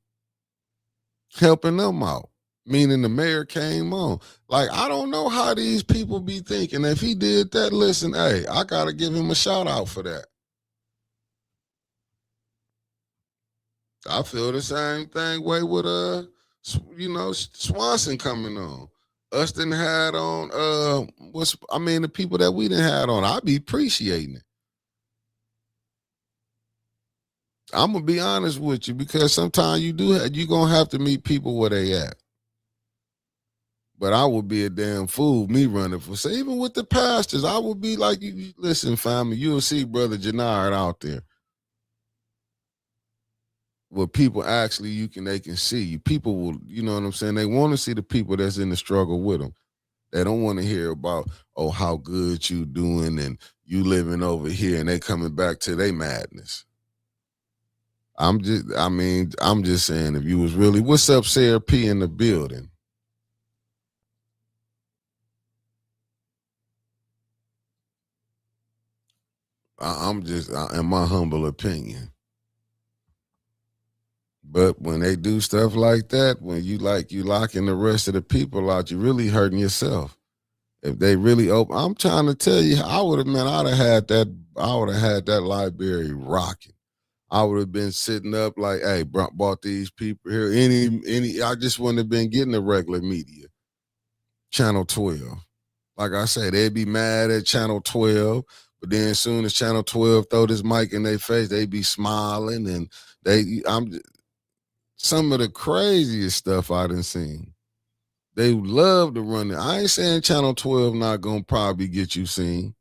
helping them out. Meaning the mayor came on. Like, I don't know how these people be thinking. If he did that, listen, hey, I got to give him a shout out for that. I feel the same thing way with, Swanson coming on. Us didn't had on, the people that we didn't had on, I be appreciating it. I'm going to be honest with you, because sometimes you're going to have to meet people where they at. But I would be a damn fool, me running for, say, even with the pastors, I would be like, listen, family, you'll see Brother Jannard out there. Where people actually, they can see you. People will, you know what I'm saying? They want to see the people that's in the struggle with them. They don't want to hear about, how good you doing and you living over here, and they coming back to their madness. I'm just saying, if you was really, what's up, Sarah P in the building? I'm just, in my humble opinion. But when they do stuff like that, when you locking the rest of the people out, you're really hurting yourself. If they really open, I'm trying to tell you, I'd have had that library rocking. I would have been sitting up like, hey, bought these people here. I just wouldn't have been getting the regular media. Channel 12. Like I said, they'd be mad at Channel 12, but then as soon as Channel 12 throw this mic in their face, they be smiling, and some of the craziest stuff I done seen. They love to run it. I ain't saying Channel 12 not gonna probably get you seen,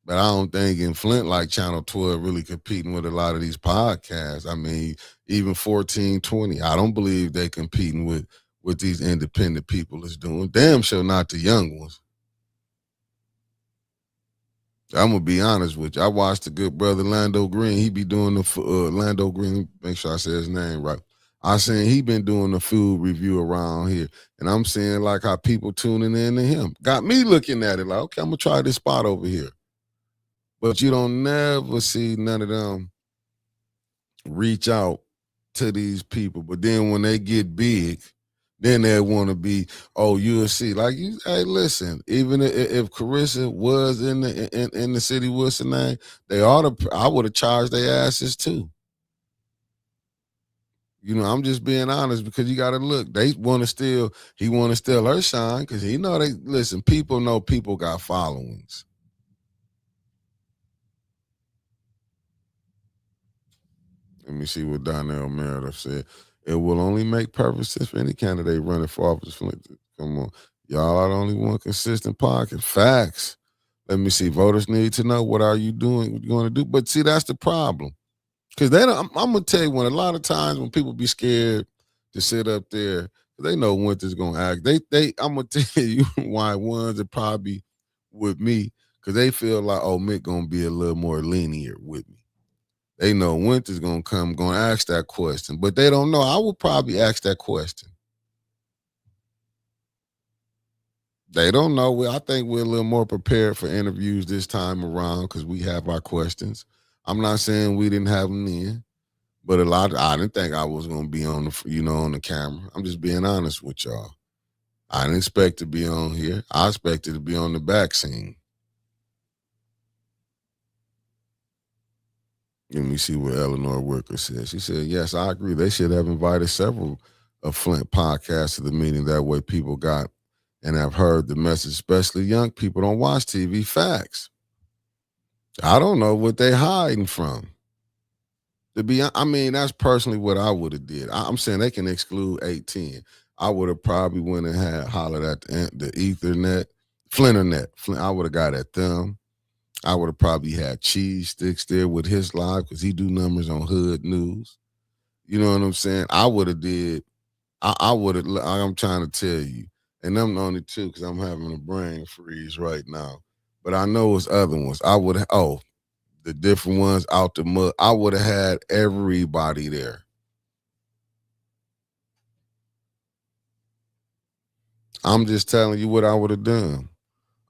but I don't think in Flint like Channel 12 really competing with a lot of these podcasts. I mean, even 1420, I don't believe they competing with these independent people is doing. Damn sure not the young ones. I'm gonna be honest with you. I watched the good brother Lando Green. He be doing the Lando Green. Make sure I say his name right. I seen he been doing the food review around here, and I'm seeing like how people tuning in to him. Got me looking at it like, okay, I'm gonna try this spot over here. But you don't never see none of them reach out to these people. But then when they get big, then they want to be, oh, you'll see. Like you, hey, listen. Even if Carissa was in the city Wilson, they ought to. I would have charged their asses too. You know, I'm just being honest because you got to look. They want to steal. He want to steal her shine because he know they listen. People know people got followings. Let me see what Donnell Meredith said. It will only make perfect sense for any candidate running for office. Come on. Y'all are the only one consistent pocket. Facts. Let me see. Voters need to know what are you doing, what you going to do. But see, that's the problem. Because they don't, I'm going to tell you when a lot of times when people be scared to sit up there, they know Winter's going to act. I'm going to tell you why ones are probably with me because they feel like, oh, Mick going to be a little more lenient with me. They know Winter's gonna come, gonna ask that question, but they don't know. I will probably ask that question. They don't know. I think we're a little more prepared for interviews this time around because we have our questions. I'm not saying we didn't have them then, but I didn't think I was gonna be on on the camera. I'm just being honest with y'all. I didn't expect to be on here. I expected to be on the back scene. Let me see what Eleanor Worker said. She said, yes, I agree. They should have invited several of Flint podcasts to the meeting. That way people got and have heard the message, especially young people don't watch TV. Facts. I don't know what they hiding from. I mean, that's personally what I would have did. I'm saying they can exclude 810. I would have probably went and had hollered at the Ethernet, Flinternet. I would have got at them. I would have probably had Cheese Sticks there with his live because he do numbers on Hood News. You know what I'm saying? I would have did. I would have. I'm trying to tell you, and I'm the only two because I'm having a brain freeze right now. But I know it's other ones. I would have. Oh, the different ones out the mud. I would have had everybody there. I'm just telling you what I would have done.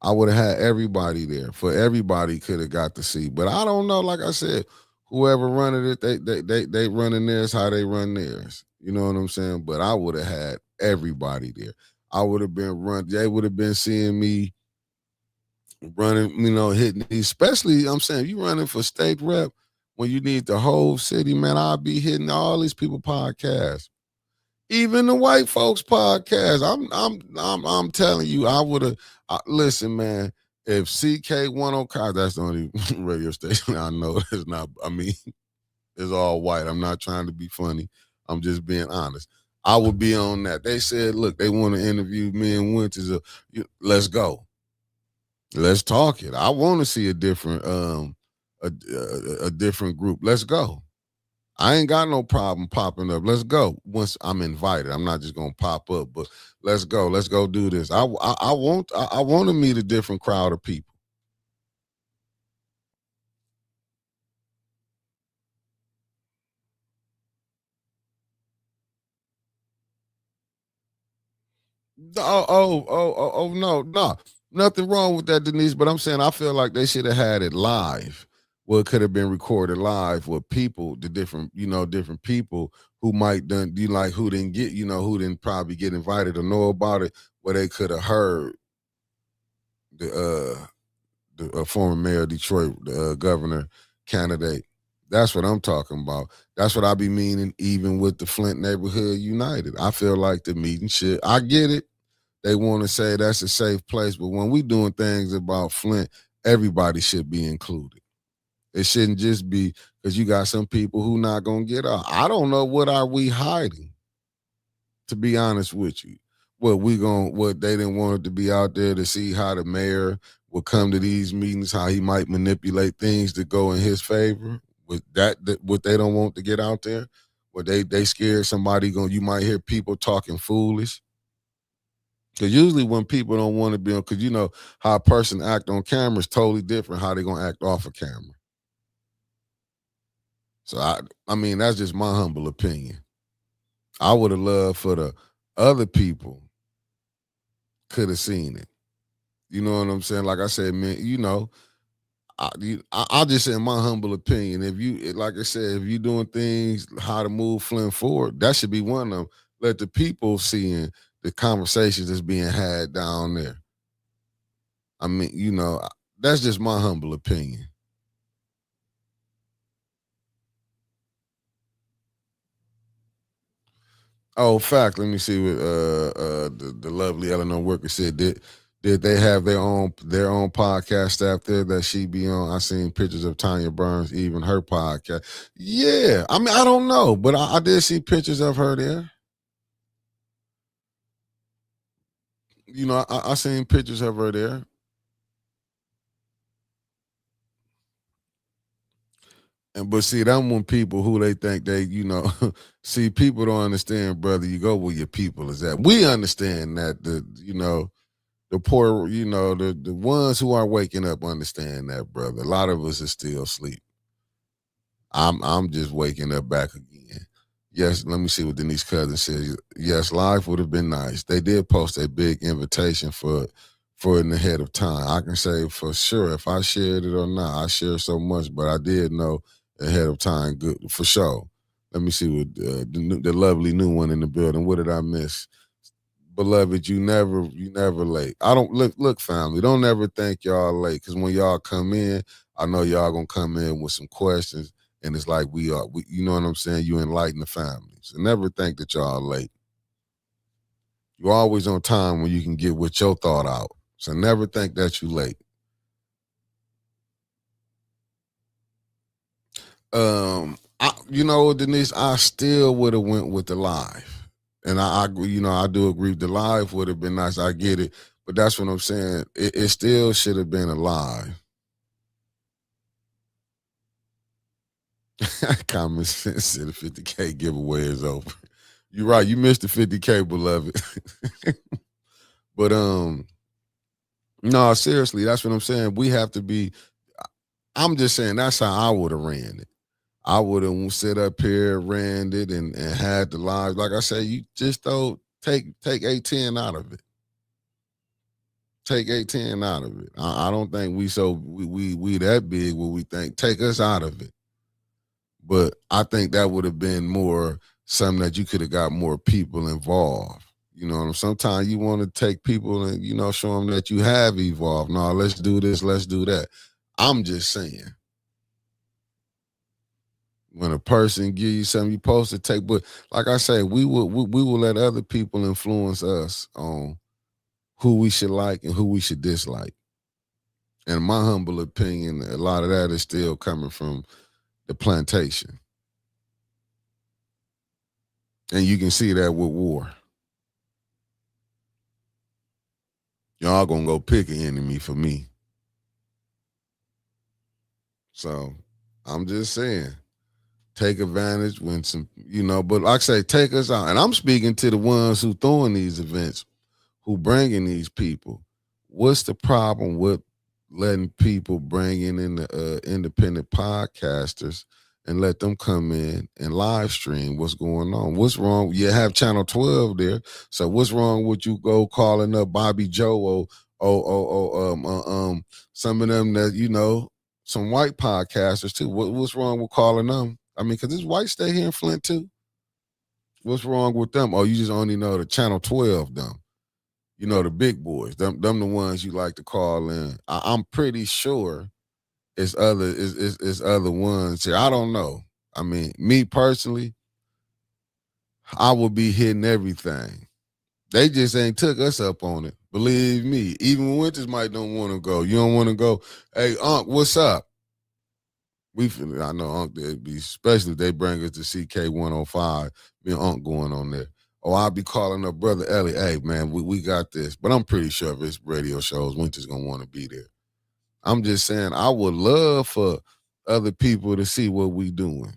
I would have had everybody there. For everybody could have got to see. But I don't know. Like I said, whoever running it, they running theirs how they run theirs. You know what I'm saying? But I would have had everybody there. I would have been run. They would have been seeing me running. Hitting these. Especially, I'm saying, you running for state rep when you need the whole city, man. I'll be hitting all these people podcasts. Even the white folks podcast. I'm telling you, I would have listen, man. If CK10, that's the only radio station I know. It's not. I mean, it's all white. I'm not trying to be funny. I'm just being honest. I would be on that. They said, look, they want to interview me and Winters. Let's go. Let's talk it. I want to see a different a different group. Let's go. I ain't got no problem popping up. Let's go. Once I'm invited, I'm not just gonna pop up, but let's go. Let's go do this. I want to meet a different crowd of people. No, nothing wrong with that, Denise. But I'm saying I feel like they should have had it live. Well, it could have been recorded live with people, the different people who might done you like who didn't get, who didn't probably get invited or know about it, where they could have heard the former mayor of Detroit, the governor candidate. That's what I'm talking about. That's what I be meaning. Even with the Flint Neighborhood United, I feel like the meeting should. I get it. They want to say that's a safe place, but when we doing things about Flint, everybody should be included. It shouldn't just be because you got some people who not gonna get out. I don't know what are we hiding, to be honest with you. What they didn't want it to be out there to see how the mayor would come to these meetings, how he might manipulate things to go in his favor. With that what they don't want to get out there, what they scared somebody you might hear people talking foolish. Because usually when people don't want to be on, because you know how a person act on camera is totally different how they gonna act off a camera. So I mean that's just my humble opinion. I would have loved for the other people could have seen it. You know what I'm saying? Like I said, man, you know, I just say in my humble opinion, if you, like I said, if you doing things how to move Flint forward, that should be one of them. Let the people seeing the conversations that's being had down there. I mean, you know, that's just my humble opinion. Oh, fact. Let me see what the lovely Eleanor Worker said. Did they have their own podcast staff there that she be on? I seen pictures of Tanya Burns, even her podcast. Yeah, I mean I don't know, but I did see pictures of her there. You know, I seen pictures of her there. And but see, them when people who they think they, you know, see people don't understand, brother. You go where your people is at. We understand that the poor, the ones who aren't waking up understand that, brother. A lot of us are still asleep. I'm just waking up back again. Yes, let me see what Denise Cousin says. Yes, life would have been nice. They did post a big invitation for it ahead of time. I can say for sure if I shared it or not. I shared so much, but I did know ahead of time. Good for sure. Let me see what the lovely new one in the building. What did I miss? Beloved, you never late. I don't look family. Don't ever think y'all late because when y'all come in, I know y'all gonna come in with some questions, and it's like you know what I'm saying. You enlighten the family, so never think that y'all late. You're always on time when you can get what your thought out. So never think that you late. You know, Denise, I still would have went with the live, and I agree. You know, I do agree. The live would have been nice. I get it, but that's what I'm saying. It still should have been a live. Common sense said the 50K giveaway is over. You're right. You missed the 50K, beloved. But no, seriously, that's what I'm saying. We have to be. I'm just saying that's how I would have ran it. I would have sit up here, ran it, and had the live. Like I say, you just don't take 810 out of it. Take 810 out of it. I don't think we that big where we think take us out of it. But I think that would have been more something that you could have got more people involved. You know, sometimes you want to take people and, show them that you have evolved. No, let's do this, let's do that. I'm just saying, when a person give you something, you supposed to take. But like I say, we will let other people influence us on who we should like and who we should dislike. And my humble opinion, a lot of that is still coming from the plantation. And you can see that with war. Y'all gonna go pick an enemy for me. So I'm just saying, take advantage when but like I say, take us out. And I'm speaking to the ones who throwing these events, who bringing these people. What's the problem with letting people bring in the independent podcasters and let them come in and live stream what's going on? What's wrong? You have Channel 12 there, so what's wrong with you go calling up Bobby Joe some of them that some white podcasters too. What's wrong with calling them? I mean, because this white stay here in Flint too. What's wrong with them? Oh, you just only know the Channel 12 them. You know, the big boys. Them the ones you like to call in. I'm pretty sure it's other ones here. I don't know. I mean, me personally, I would be hitting everything. They just ain't took us up on it. Believe me. Even Winters might don't want to go. You don't want to go. Hey, Unc, what's up? I know Unc they'd be, especially if they bring us to CK 105. Me and Unc going on there. Oh, I'll be calling up Brother Ellie. Hey, man, we got this. But I'm pretty sure if it's radio shows, Winter's going to want to be there. I'm just saying I would love for other people to see what we doing.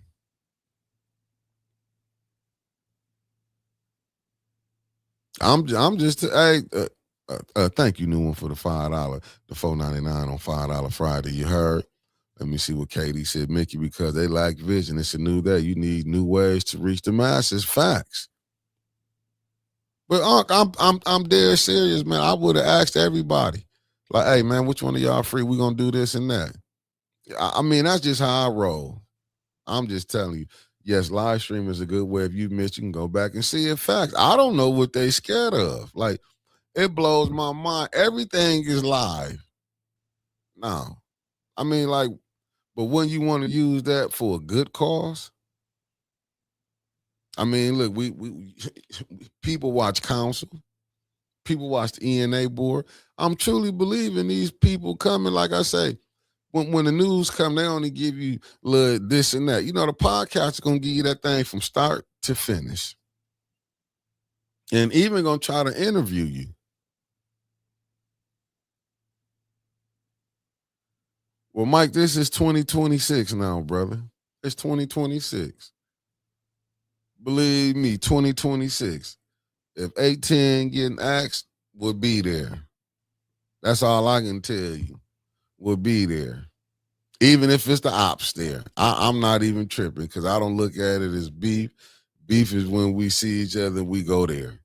I'm just hey. Thank you, new one, for the $5, the $4.99 on $5 Friday. You heard? Let me see what Katie said, Mickey. Because they lack vision. It's a new day. You need new ways to reach the masses. Facts. But Unc, I'm dead serious, man. I would have asked everybody, like, hey, man, which one of y'all free? We gonna do this and that. I mean, that's just how I roll. I'm just telling you. Yes, live stream is a good way. If you missed, you can go back and see it. Facts. I don't know what they scared of. Like, it blows my mind. Everything is live now. I mean, like, but when you want to use that for a good cause, I mean, look, we people watch council, people watch the ENA board. I'm truly believing these people coming. Like I say, when the news come, they only give you little this and that. You know, the podcast is gonna give you that thing from start to finish, and even gonna try to interview you. Well, Mike, this is 2026 now, brother. It's 2026. Believe me, 2026. If 810 getting asked, we'll be there. That's all I can tell you. We'll be there. Even if it's the ops there. I'm not even tripping because I don't look at it as beef. Beef is when we see each other, we go there.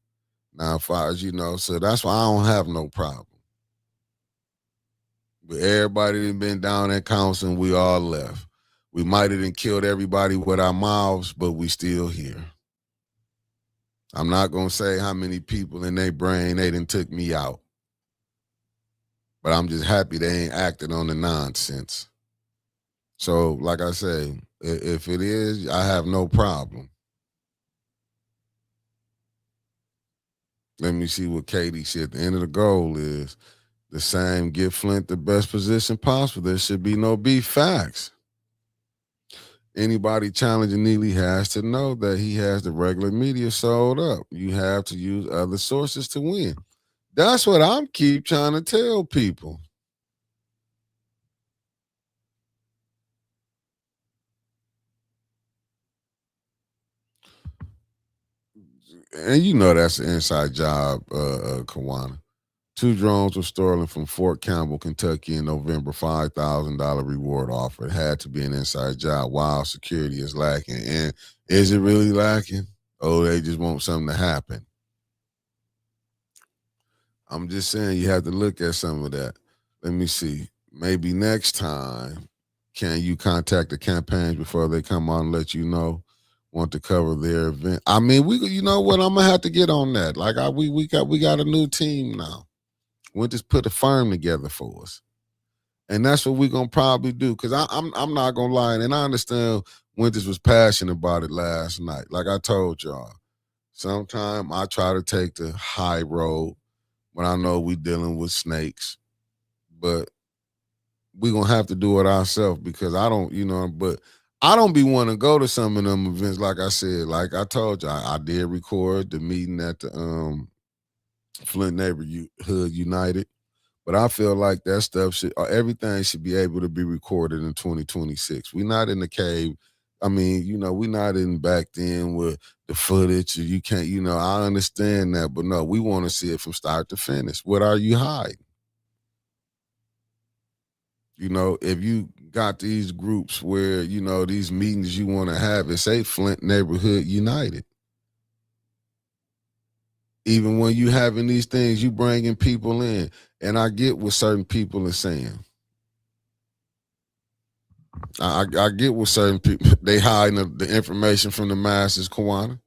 Now, as far as you know, so that's why I don't have no problem. But everybody that been down at council and we all left. We might have killed everybody with our mouths, but we still here. I'm not going to say how many people in their brain they done took me out. But I'm just happy they ain't acting on the nonsense. So, like I say, if it is, I have no problem. Let me see what Katie said. The end of the goal is the same. Get Flint the best position possible. There should be no beef. Facts. Anybody challenging Neely has to know that he has the regular media sold up. You have to use other sources to win. That's what I'm keep trying to tell people. And you know that's an inside job, Kawana. 2 drones were stolen from Fort Campbell, Kentucky in November. $5,000 reward offer. It had to be an inside job. While security is lacking. And is it really lacking? Oh, they just want something to happen. I'm just saying you have to look at some of that. Let me see. Maybe next time, can you contact the campaigns before they come on and let you know? Want to cover their event? I mean, you know what? I'm gonna have to get on that. Like we got a new team now. We'll just put a firm together for us, and that's what we're gonna probably do. Because I'm not gonna lie, and I understand Winters was passionate about it last night. Like I told y'all, sometimes I try to take the high road when I know we dealing with snakes, but we're gonna have to do it ourselves because I don't, but I don't be wanting to go to some of them events. Like I said, like I told you, I did record the meeting at the Flint Neighborhood United, but I feel like that stuff everything should be able to be recorded in 2026. We're not in the cave. I mean, we're not in back then with the footage. You can't, I understand that, but no, we want to see it from start to finish. What are you hiding? If you got these groups where, these meetings you want to have, it's a Flint Neighborhood United. Even when you having these things, you bringing people in. And I get what certain people are saying. I get what certain people, they hiding the information from the masses, Kawana.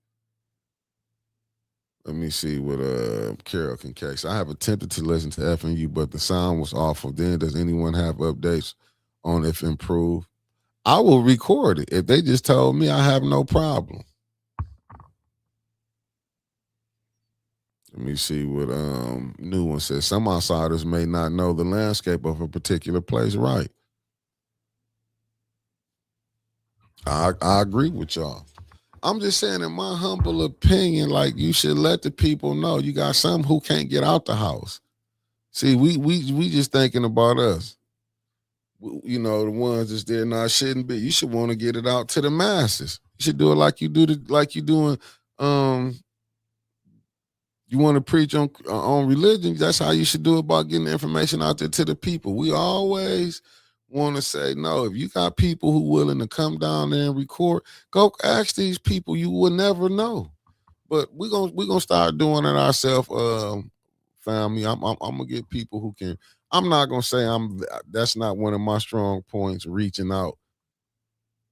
Let me see what Carol can catch. I have attempted to listen to FNU, but the sound was awful. Then does anyone have updates on if improved? I will record it. If they just told me, I have no problem. Let me see what new one says. Some outsiders may not know the landscape of a particular place. Right. I agree with y'all. I'm just saying, in my humble opinion, like you should let the people know you got some who can't get out the house. See, we just thinking about us. The ones that's there now shouldn't be. You should want to get it out to the masses. You should do it like you do like you doing You want to preach on religion? That's how you should do it, about getting the information out there to the people. We always want to say, no, if you got people who willing to come down there and record, go ask these people. You will never know. But we're gonna start doing it ourselves, family. I'm gonna get people who can. I'm not gonna say that's not one of my strong points, reaching out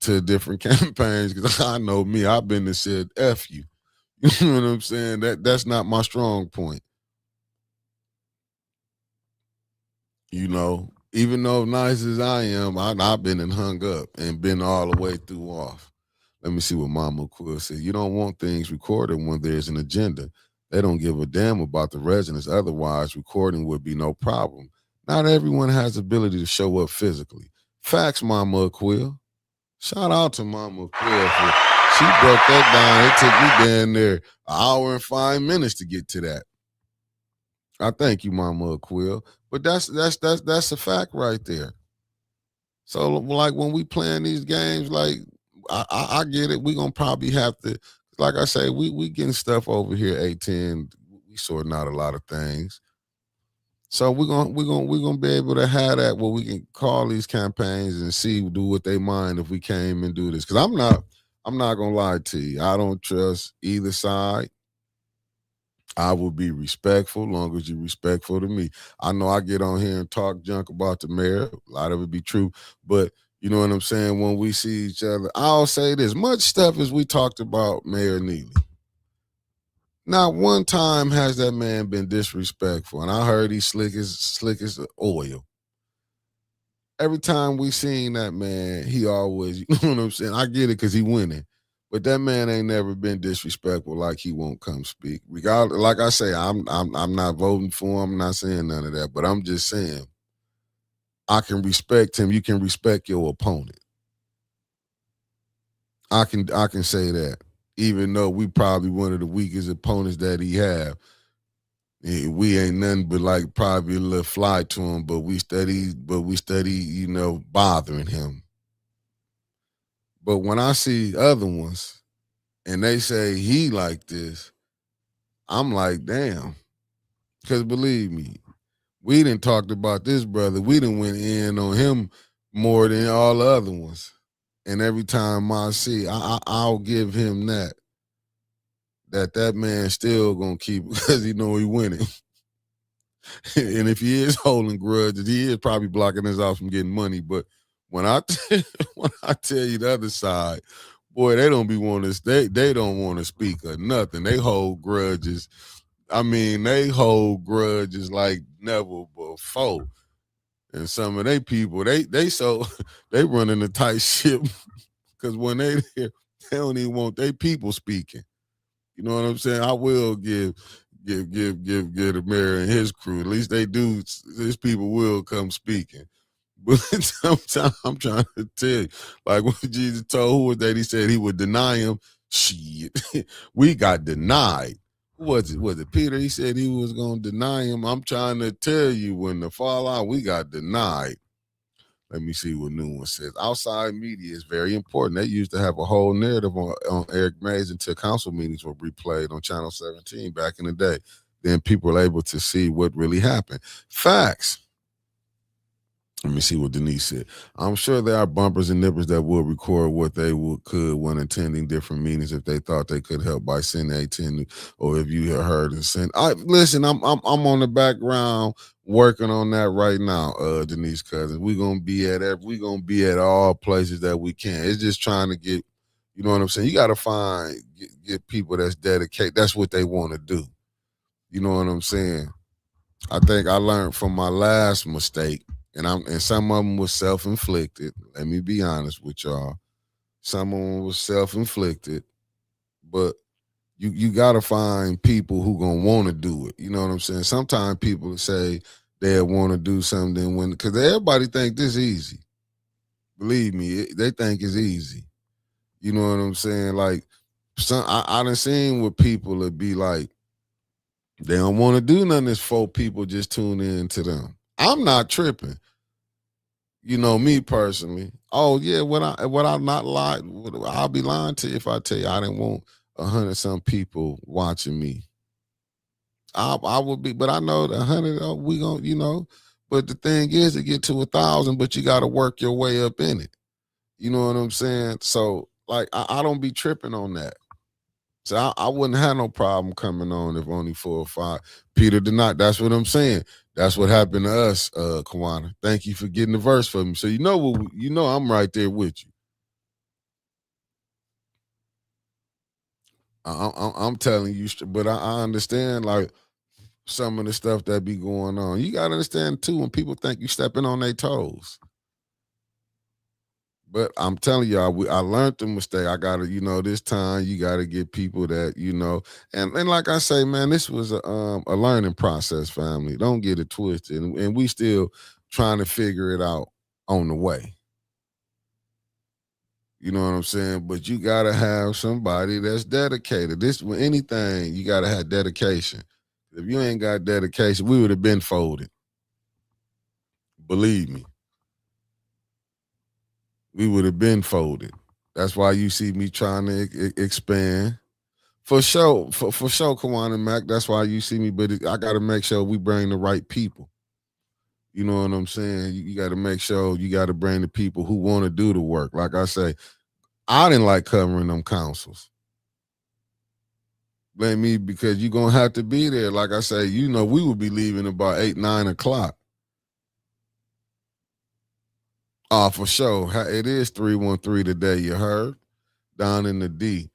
to different campaigns, because I know me, I've been to said F you. You know what I'm saying? That's not my strong point. You know, even though nice as I am, I've been and hung up and been all the way through off. Let me see what Mama Quill said. You don't want things recorded when there's an agenda. They don't give a damn about the residents. Otherwise, recording would be no problem. Not everyone has the ability to show up physically. Facts, Mama Quill. Shout out to Mama Quill for she broke that down. It took me down there an hour and 5 minutes to get to that. I thank you, Mama Quill. But that's a fact right there. So like when we playing these games, like I get it. We gonna probably have to, like I say, we getting stuff over here. 810, we sorting out a lot of things. So we're gonna be able to have that where we can call these campaigns and do what they mind if we came and do this. Because I'm not gonna lie to you. I don't trust either side. I will be respectful long as you're respectful to me. I know I get on here and talk junk about the mayor. A lot of it be true. But you know what I'm saying? When we see each other, I'll say this. Much stuff as we talked about Mayor Neely. Not one time has that man been disrespectful. And I heard he's slick as oil. Every time we seen that man, he always, you know what I'm saying? I get it because he winning. But that man ain't never been disrespectful like he won't come speak. Regardless, like I say, I'm not voting for him. I'm not saying none of that. But I'm just saying, I can respect him. You can respect your opponent. I can say that. Even though we probably one of the weakest opponents that he have. We ain't nothing but like probably a little fly to him, but we study, you know, bothering him. But when I see other ones and they say he like this, I'm like, damn. Because believe me, we done talked about this brother. We done went in on him more than all the other ones. And every time I see, I'll give him that man still gonna keep because he know he winning. And if he is holding grudges, he is probably blocking us off from getting money. But when I tell you the other side, boy, they don't be wanting to. They don't want to speak or nothing. They hold grudges. I mean, they hold grudges like never before. And some of they people, they running a tight ship because when they don't even want their people speaking. You know what I'm saying? I will give the mayor and his crew. At least they do. These people will come speaking. But sometimes I'm trying to tell you, like when Jesus told who was that? He said he would deny him. Shit, we got denied. Who was it? Was it Peter? He said he was going to deny him. I'm trying to tell you, when the fallout, we got denied. Let me see what new one says. Outside media is very important. They used to have a whole narrative on Eric Mays until council meetings were replayed on Channel 17 back in the day. Then people were able to see what really happened. Facts. Let me see what Denise said. I'm sure there are bumpers and nippers that will record what they could when attending different meetings if they thought they could help by sending 810, or if you heard and send. Listen, I'm on the background working on that right now, Denise Cousins. We're gonna be at all places that we can. It's just trying to get, you know what I'm saying? You gotta get people that's dedicated. That's what they want to do. You know what I'm saying? I think I learned from my last mistake. And some of them was self-inflicted. Let me be honest with y'all. Some of them was self-inflicted, but you gotta find people who gonna want to do it. You know what I'm saying? Sometimes people say they want to do something because everybody think this easy. Believe me, they think it's easy. You know what I'm saying? Like I done seen with people that be like, they don't want to do nothing. It's 4 people just tune in to them. I'm not tripping. You know me personally. Oh yeah, what I not lie? I'll be lying to you if I tell you I didn't want 100 some people watching me. I would be, but I know the 100, we gonna, but the thing is to get to 1,000, but you got to work your way up in it. You know what I'm saying? So like, I don't be tripping on that. So I wouldn't have no problem coming on if only 4 or 5. Peter did not. That's what I'm saying. That's what happened to us, Kawana. Thank you for getting the verse for me. So I'm right there with you. I'm telling you, but I understand like some of the stuff that be going on. You gotta understand too when people think you stepping on their toes. But I'm telling y'all, I learned the mistake. I gotta, this time you gotta get people that, and like I say, man, this was a learning process, family. Don't get it twisted. And we still trying to figure it out on the way. You know what I'm saying? But you gotta have somebody that's dedicated. This with anything, you gotta have dedication. If you ain't got dedication, we would have been folded. Believe me. We would have been folded. That's why you see me trying to expand. For sure, for sure, Kawan and Mac. That's why you see me, but I got to make sure we bring the right people. You know what I'm saying? You got to make sure you got to bring the people who want to do the work. Like I say, I didn't like covering them councils. Blame me because you're going to have to be there. Like I say, we would be leaving about 8, 9 o'clock. For sure. It is 313 today, you heard? Down in the D.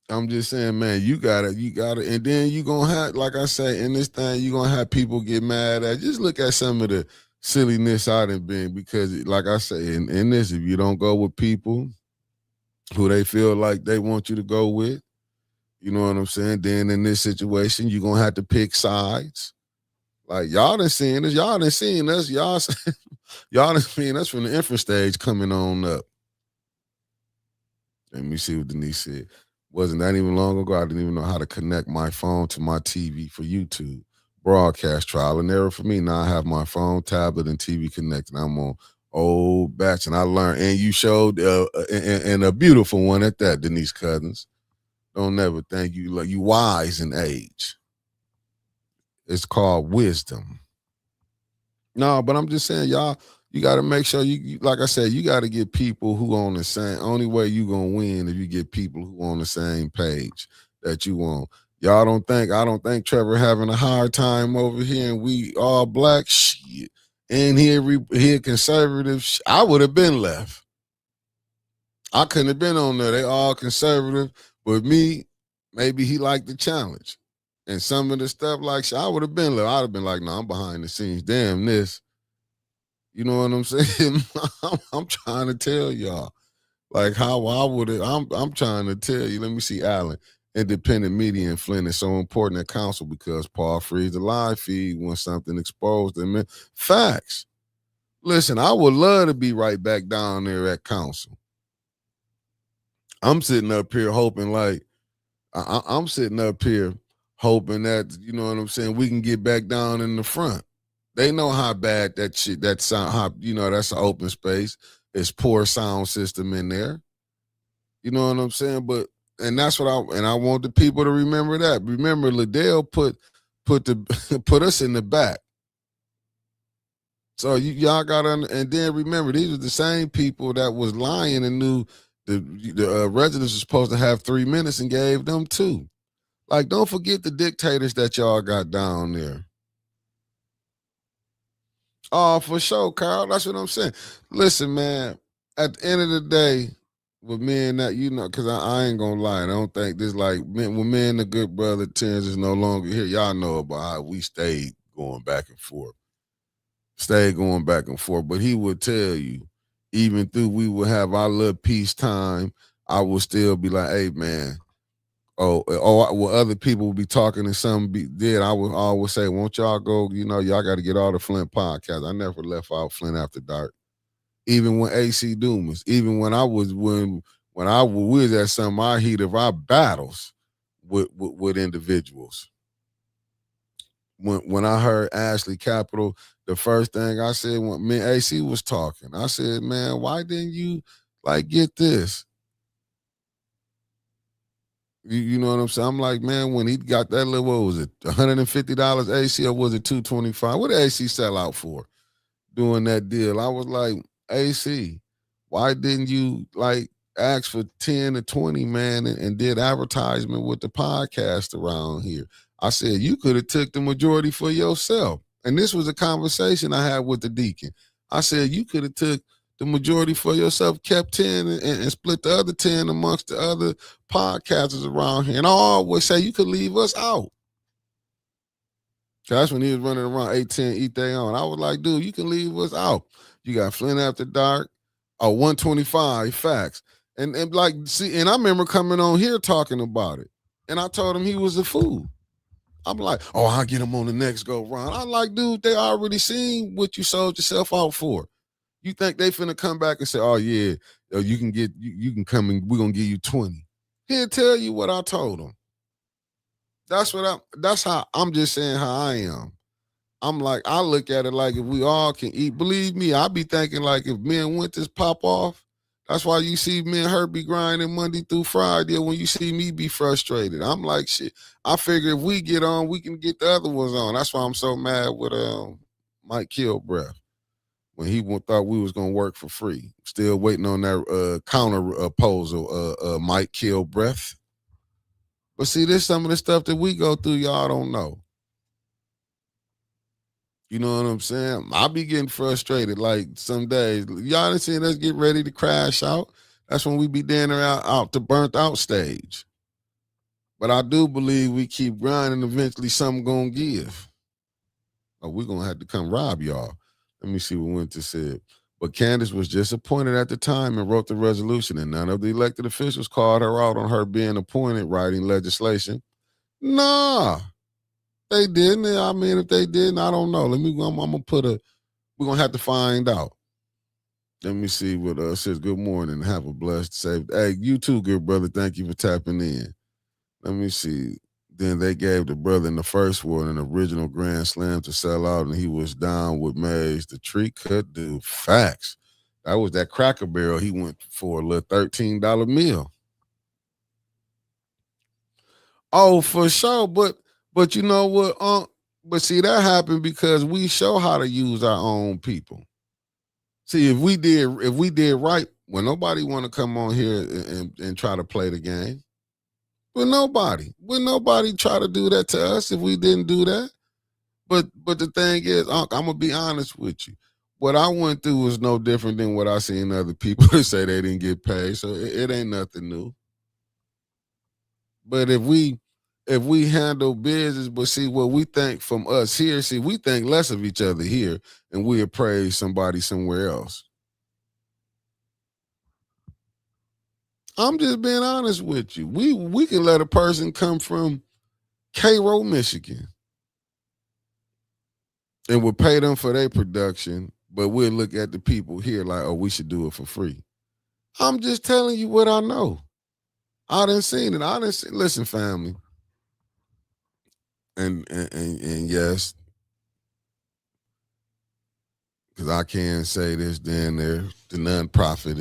I'm just saying, man, you gotta, and then you gonna have, like I say, in this thing, you gonna have people get mad at. Just look at some of the silliness I done been, because, like I say, in this, if you don't go with people who they feel like they want you to go with, you know what I'm saying? Then in this situation, you gonna have to pick sides. Like y'all done seen us, y'all done seen us from the infant stage coming on up. Let me see what Denise said. Wasn't that even long ago? I didn't even know how to connect my phone to my TV for YouTube. Broadcast trial and error for me. Now I have my phone, tablet, and TV connected. I'm on old batch, and I learned. And you showed, and a beautiful one at that, Denise Cousins. Don't never think you wise in age. It's called wisdom. No, but I'm just saying, y'all, you got to make sure you, like I said, you got to get people who on the same. Only way you gonna win if you get people who on the same page that you want. Y'all I don't think Trevor having a hard time over here, and we all black shit. And here conservative. I would have been left. I couldn't have been on there. They all conservative, but me, maybe he liked the challenge. And some of the stuff, like, I would have been left. I'd have been like, no, I'm behind the scenes. Damn this. You know what I'm saying? I'm trying to tell y'all. Like, how I would it? I'm trying to tell you. Let me see, Allen. Independent media in Flint is so important at council because Paul frees the live feed when something exposed them. Facts. Listen, I would love to be right back down there at council. I'm sitting up here hoping, like, I'm sitting up here hoping that, you know what I'm saying, we can get back down in the front. They know how bad that shit, that sound, how, that's an open space. It's poor sound system in there. You know what I'm saying? But, and that's what I want the people to remember that. Remember, Liddell put put us in the back. So y'all got to, and then remember, these are the same people that was lying and knew the residents were supposed to have 3 minutes and gave them 2. Like, don't forget the dictators that y'all got down there. Oh, for sure, Carl. That's what I'm saying. Listen, man, at the end of the day, with me and that, because I ain't going to lie. I don't think this, like, when me and the good brother Terrence is no longer here, y'all know about how we stayed going back and forth. But he would tell you, even through we would have our little peace time, I would still be like, hey, man, well, other people would be talking and something did. I would always say, won't y'all go, y'all got to get all the Flint podcasts. I never left out Flint After Dark. Even when AC Dumas, even when we was at some of our heat of our battles with individuals. When I heard Ashley Capital, the first thing I said when me and AC was talking, I said, man, why didn't you, like, get this? You know what I'm saying? I'm like, man, when he got that little, what was it, $150 AC or was it $225? What did AC sell out for doing that deal? I was like, AC, why didn't you like ask for 10 to 20, man, and did advertisement with the podcast around here? I said, you could have took the majority for yourself. And this was a conversation I had with the deacon. I said, you could have took the majority for yourself, kept 10 and split the other 10 amongst the other podcasters around here. And I always say you could leave us out. That's when he was running around 810 eat they on. I was like, dude, you can leave us out. You got Flint After Dark, 125 facts. And like, see, and I remember coming on here talking about it. And I told him he was a fool. I'm like, oh, I'll get him on the next go round. I'm like, dude, they already seen what you sold yourself out for. You think they finna come back and say, oh yeah, you can come and we're gonna give you 20. He'll tell you what I told him. That's how I'm just saying how I am. I'm like, I look at it like if we all can eat, believe me, I be thinking like if me and Winters pop off, that's why you see me and her be grinding Monday through Friday when you see me be frustrated. I'm like, shit, I figure if we get on, we can get the other ones on. That's why I'm so mad with Mike Kilbreath when he thought we was going to work for free. Still waiting on that counter proposal, Mike Kilbreath. But see, this some of the stuff that we go through, y'all don't know. You know what I'm saying? I be getting frustrated like some days. Y'all done seen us get ready to crash out. That's when we be dancing out to burnt out stage. But I do believe we keep grinding, eventually something gonna give. Oh, we're gonna have to come rob y'all. Let me see what Winter said. But Candace was just appointed at the time and wrote the resolution, and none of the elected officials called her out on her being appointed writing legislation. Nah. They didn't. I mean, if they didn't, I don't know. I'm gonna we're gonna have to find out. Let me see what says. Good morning. Have a blessed, safe. Hey, you too, good brother. Thank you for tapping in. Let me see. Then they gave the brother in the first one an original Grand Slam to sell out, and he was down with Mays. The tree cut dude. Facts. That was that Cracker Barrel. He went for a little $13 meal. Oh, for sure. But you know what? But see, that happened because we show how to use our own people. See, if we did right, well, nobody want to come on here and try to play the game. Well, nobody. Will nobody try to do that to us if we didn't do that? But the thing is, I'm gonna be honest with you. What I went through was no different than what I seen other people that say they didn't get paid. So it ain't nothing new. But if we handle business, but see what we think from us here, see, we think less of each other here and we appraise somebody somewhere else. I'm just being honest with you. We can let a person come from Cairo, Michigan, and we'll pay them for their production, but we'll look at the people here like, oh, we should do it for free. I'm just telling you what I know. I done seen it. Listen, family. And yes, because I can't say this, then there, the nonprofit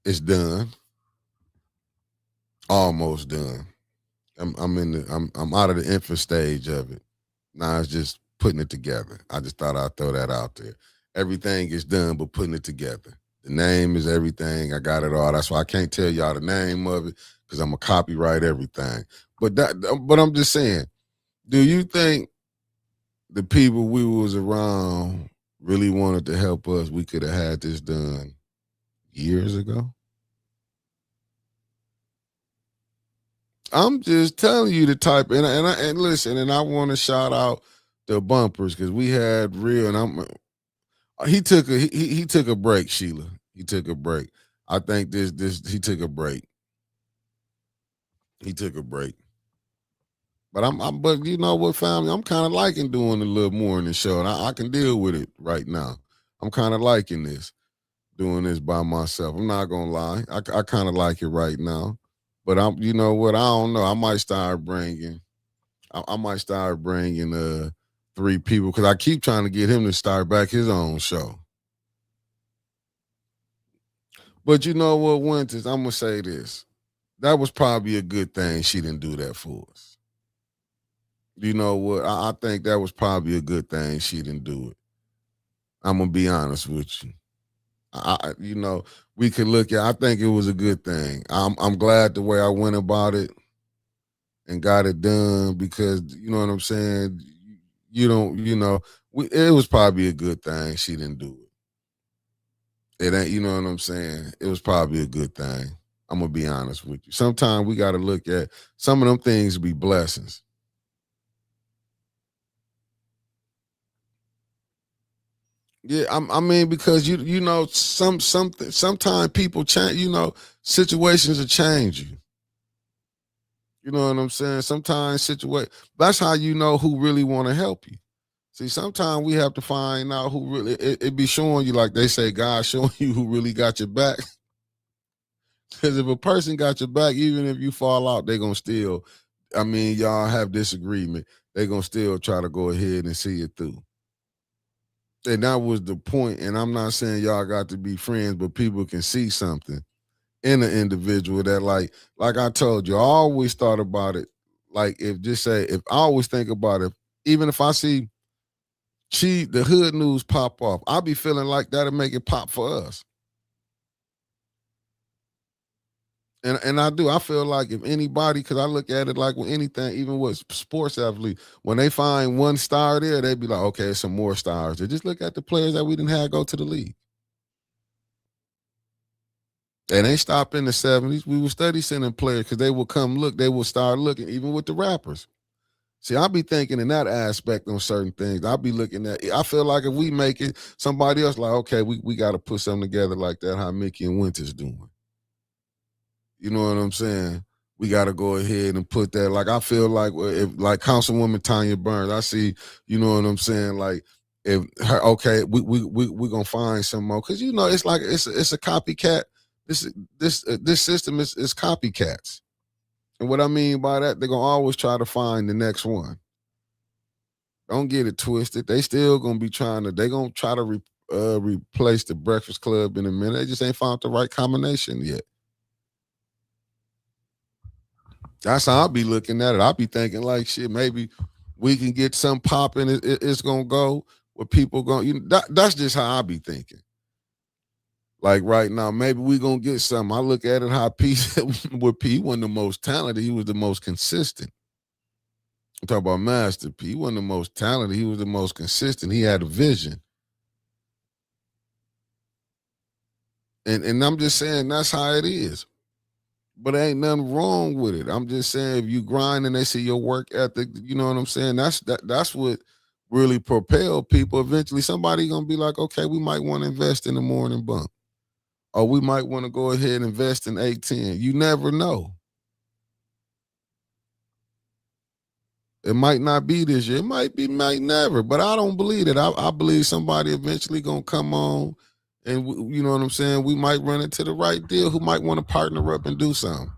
is done. Almost done. I'm out of the infant stage of it. Now it's just putting it together. I just thought I'd throw that out there. Everything is done but putting it together. The name is everything. I got it all. That's why I can't tell y'all the name of it because I'm gonna copyright everything. But I'm just saying, do you think the people we was around really wanted to help us? We could have had this done years ago. I'm just telling you the type, and listen, and I want to shout out the bumpers because we had real, and he took a break, Sheila. He took a break. I think he took a break. He took a break. But you know what, family? I'm kind of liking doing a little morning show, and I can deal with it right now. I'm kind of liking this, doing this by myself. I'm not gonna lie. I kind of like it right now. But you know what? I don't know. I might start bringing 3 people because I keep trying to get him to start back his own show. But you know what, Winters? I'm gonna say this: that was probably a good thing she didn't do that for us. You know what? I think that was probably a good thing she didn't do it. I'm gonna be honest with you. You know, we could look at. I think it was a good thing. I'm glad the way I went about it and got it done because you know what I'm saying. You don't, you know, it was probably a good thing she didn't do it. It ain't, you know what I'm saying. It was probably a good thing. I'm gonna be honest with you. Sometimes we got to look at some of them things be blessings. Yeah, I mean because you know sometimes people change. You know situations will change you. You know what I'm saying? Sometimes that's how you know who really want to help you. See, sometimes we have to find out who really it be showing you like they say God showing you who really got your back. Because if a person got your back, even if you fall out, they gonna still. I mean, y'all have disagreement. They gonna still try to go ahead and see it through. And that was the point. And I'm not saying y'all got to be friends, but people can see something in an individual that like I told you, I always thought about it. Like if I always think about it, even if I see the hood news pop off, I'll be feeling like that'll make it pop for us. And I do. I feel like if anybody, because I look at it like with anything, even with sports athletes, when they find one star there, they'd be like, okay, some more stars. They just look at the players that we didn't have go to the league. And they stopped in the 70s. We would study sending players because they would come look, they would start looking, even with the rappers. See, I'll be thinking in that aspect on certain things. I'll be looking at I feel like if we make it, somebody else like, okay, we got to put something together like that, how Mickey and Winter's doing. You know what I'm saying? We got to go ahead and put that. Like I feel like if like Councilwoman Tanya Burns, I see. You know what I'm saying? Like if her, okay, we gonna find some more because you know it's like it's a copycat. This system is copycats, and what I mean by that, they're gonna always try to find the next one. Don't get it twisted. They still gonna be trying to. They gonna try to replace the Breakfast Club in a minute. They just ain't found the right combination yet. That's how I'll be looking at it. I'll be thinking like, shit, maybe we can get some popping. It's gonna go where people going. That's just how I be thinking. Like right now, maybe we gonna get something. I look at it how P with P, he wasn't the most talented. He was the most consistent. I'm talking about Master P. He wasn't the most talented. He was the most consistent. He had a vision. And I'm just saying that's how it is. But ain't nothing wrong with it. I'm just saying if you grind and they see your work ethic, you know what I'm saying? That's what really propel people. Eventually somebody gonna be like, okay, we might want to invest in the morning bump. Or we might want to go ahead and invest in 810. You never know. It might not be this year. It might never. But I don't believe it. I believe somebody eventually gonna come on, and you know what I'm saying. We might run into the right deal. Who might want to partner up and do something.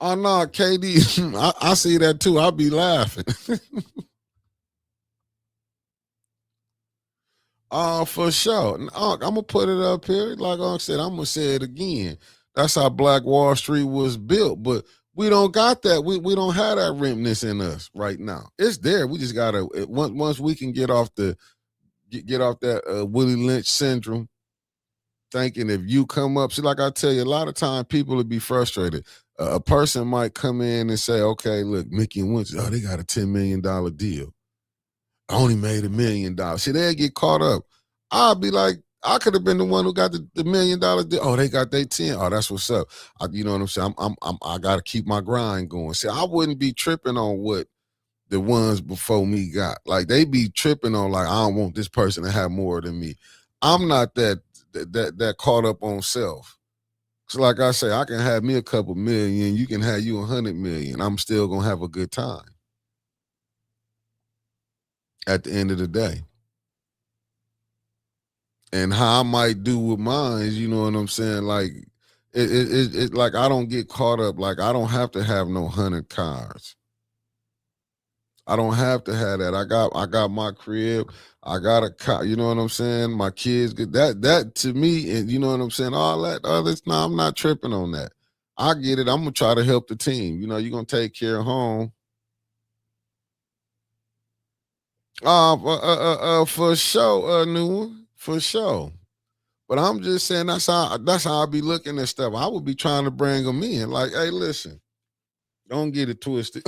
Oh no, KD, I see that too. I'll be laughing. For sure. I'm gonna put it up here. Like I said, I'm gonna say it again. That's how Black Wall Street was built, but we don't got that. We don't have that remnants in us right now. It's there. We just gotta once we can get off get off that Willie Lynch syndrome. Thinking if you come up, see, like I tell you, a lot of time people would be frustrated. A person might come in and say, "Okay, look, Mickey and Winter, oh, they got a $10 million deal. I only made $1 million." See, they get caught up. I'll be like, I could have been the one who got the $1 million deal. Oh, they got their 10. Oh, that's what's up. You know what I'm saying? I got to keep my grind going. See, I wouldn't be tripping on what the ones before me got. Like they be tripping on like, I don't want this person to have more than me. I'm not that caught up on self. So like I say, I can have me a couple million, you can have you 100 million. I'm still gonna have a good time at the end of the day. And how I might do with mine, you know what I'm saying? Like it like I don't get caught up. Like I don't have to have no 100 cars. I don't have to have that. I got my crib. I got a car. You know what I'm saying? My kids get that to me, and you know what I'm saying. All that others. No, I'm not tripping on that. I get it. I'm gonna try to help the team. You know, you're gonna take care of home. For sure, new one for sure. But I'm just saying that's how I be looking at stuff. I would be trying to bring them in. Like, hey, listen, don't get it twisted.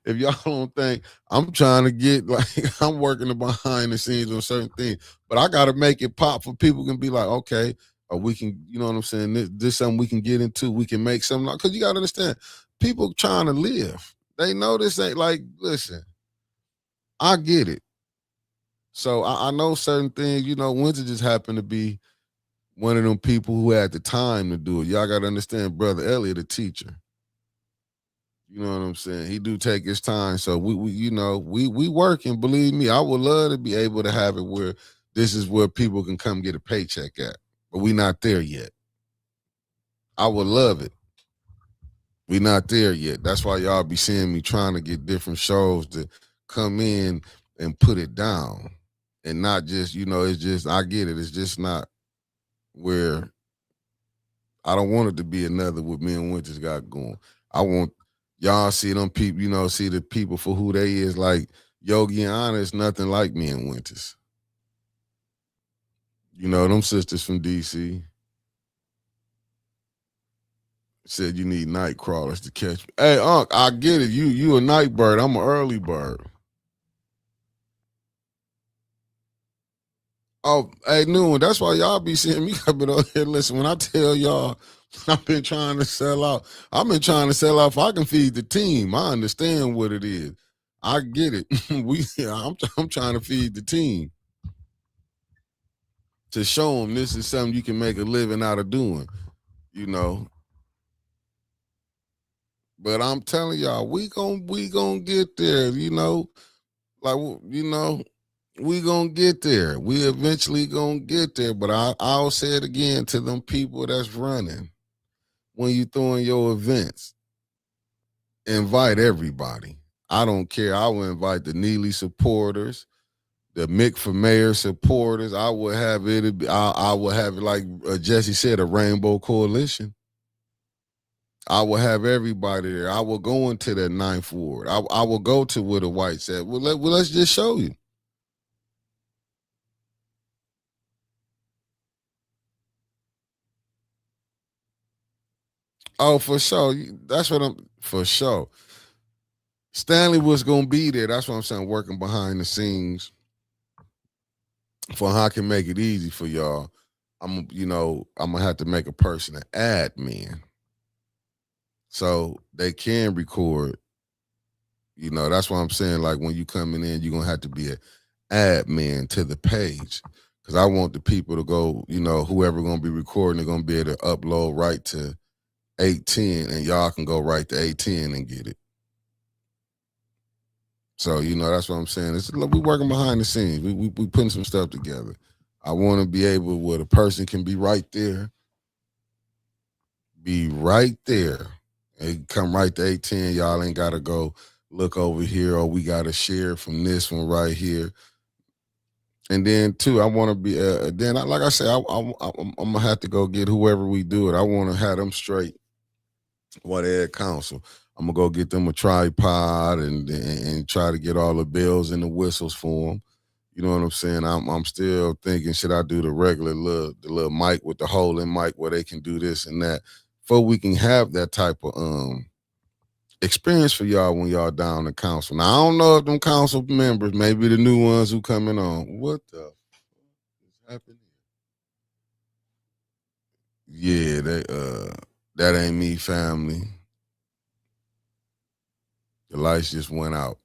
If y'all don't think I'm trying to get like I'm working behind the scenes on certain things, but I got to make it pop for people can be like, okay, or we can, you know what I'm saying? This something we can get into. We can make something because you got to understand, people trying to live. They know this ain't like. Listen, I get it. So I know certain things. You know, Winter just happened to be one of them people who had the time to do it. Y'all got to understand, brother Elliot, a teacher. You know what I'm saying? He do take his time. So we you know, we working. Believe me, I would love to be able to have it where this is where people can come get a paycheck at. But we not there yet. I would love it. We not there yet. That's why y'all be seeing me trying to get different shows to come in and put it down. And not just, you know, it's just I get it. It's just not where I don't want it to be another what me and Winters got going. I want y'all see them people, you know, see the people for who they is. Like Yogi and Anna is nothing like me and Winters. You know, them sisters from DC said you need night crawlers to catch me. Hey, Unc, I get it. You a night bird. I'm an early bird. Oh, hey, Noon, that's why y'all be seeing me coming on here. Listen, when I tell y'all I've been trying to sell out, I've been trying to sell out if I can feed the team. I understand what it is. I get it. I'm trying to feed the team to show them this is something you can make a living out of doing, you know. But I'm telling y'all, we gon' get there, you know. Like, you know, we gonna get there. We eventually gonna get there. But I'll say it again to them people that's running. When you throwing your events, invite everybody. I don't care. I will invite the Neely supporters, the Mick for Mayor supporters. I will have it. I will have it like Jesse said, a rainbow coalition. I will have everybody there. I will go into that ninth ward. I will go to where the whites at. Let's just show you. Oh, for sure. That's what I'm for sure. Stanley was gonna be there. That's what I'm saying. Working behind the scenes for how I can make it easy for y'all. I'm gonna have to make a person an admin so they can record. You know, that's what I'm saying. Like when you coming in, you're gonna have to be an admin to the page. Cause I want the people to go, you know, whoever gonna be recording, they're gonna be able to upload right to 810 and y'all can go right to 810 and get it. So, you know, that's what I'm saying. We working behind the scenes. We putting some stuff together. I want to be able where the person can be right there, and come right to 810. Y'all ain't got to go look over here or we got to share from this one right here. And then, too, I want to be, like I said, I'm going to have to go get whoever we do it. I want to have them straight while they're at council. I'm going to go get them a tripod and try to get all the bells and the whistles for them. You know what I'm saying? I'm still thinking, should I do the regular little mic with the hole in mic where they can do this and that, before we can have that type of experience for y'all when y'all down the council. Now I don't know if them council members, maybe the new ones who coming on, what the is happening? Yeah, that ain't me, family. The lights just went out.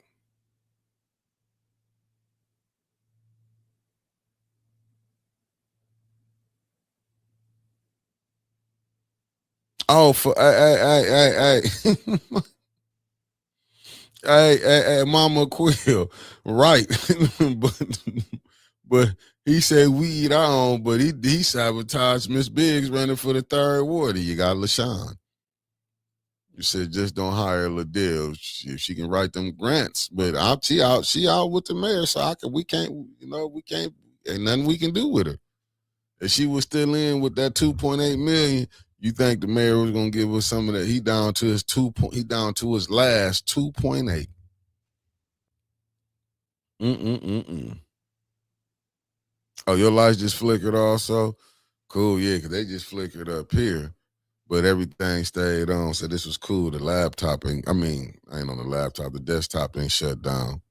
Oh, for hey, hey, Mama Quill, right? but but he said we eat our own, but he sabotaged Miss Biggs running for the third ward. You got LaShawn. You said just don't hire Liddell if she can write them grants. But she out with the mayor, so we can't, ain't nothing we can do with her. If she was still in with that 2.8 million, you think the mayor was gonna give us some of that? He down to his last 2.8. Oh, your lights just flickered also? Cool, yeah, because they just flickered up here. But everything stayed on, so this was cool. The laptop I ain't on the laptop. The desktop ain't shut down.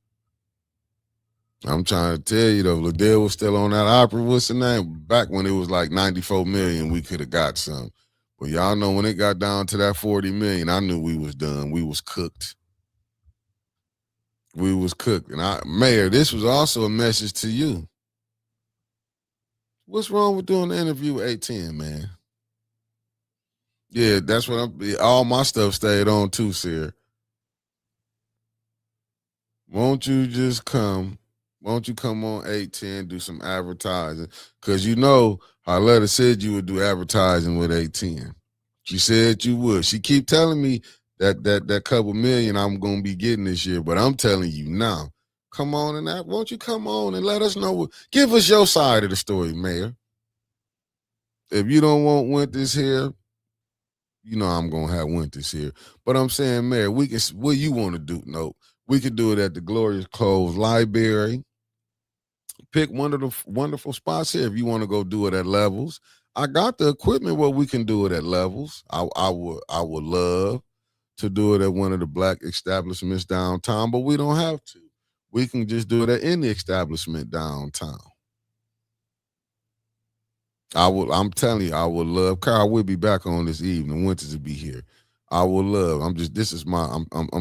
I'm trying to tell you though, Liddell was still on that opera. What's the name? Back when it was like 94 million, we could have got some. But y'all know when it got down to that 40 million, I knew we was done. We was cooked. We was cooked. And Mayor, this was also a message to you. What's wrong with doing the interview with 810, man? Yeah, that's what all my stuff stayed on too, sir. Won't you just come? Won't you come on 810, do some advertising? Because you know, Harletta said you would do advertising with 810. She said you would. She keep telling me that couple million I'm gonna be getting this year, but I'm telling you now, come on and that. Won't you come on and let us know? Give us your side of the story, Mayor. If you don't want Winters here, you know I'm gonna have Winters here. But I'm saying, Mayor, we can. What you want to do? No, we could do it at the Glorious Clothes Library. Pick one of the wonderful spots here. If you want to go do it at Levels, I got the equipment where we can do it at Levels. I would love to do it at one of the black establishments downtown, but we don't have to. We can just do it at any establishment downtown. I'm telling you, I would love. Carl will be back on this evening. Winters will be here. I would love. I'm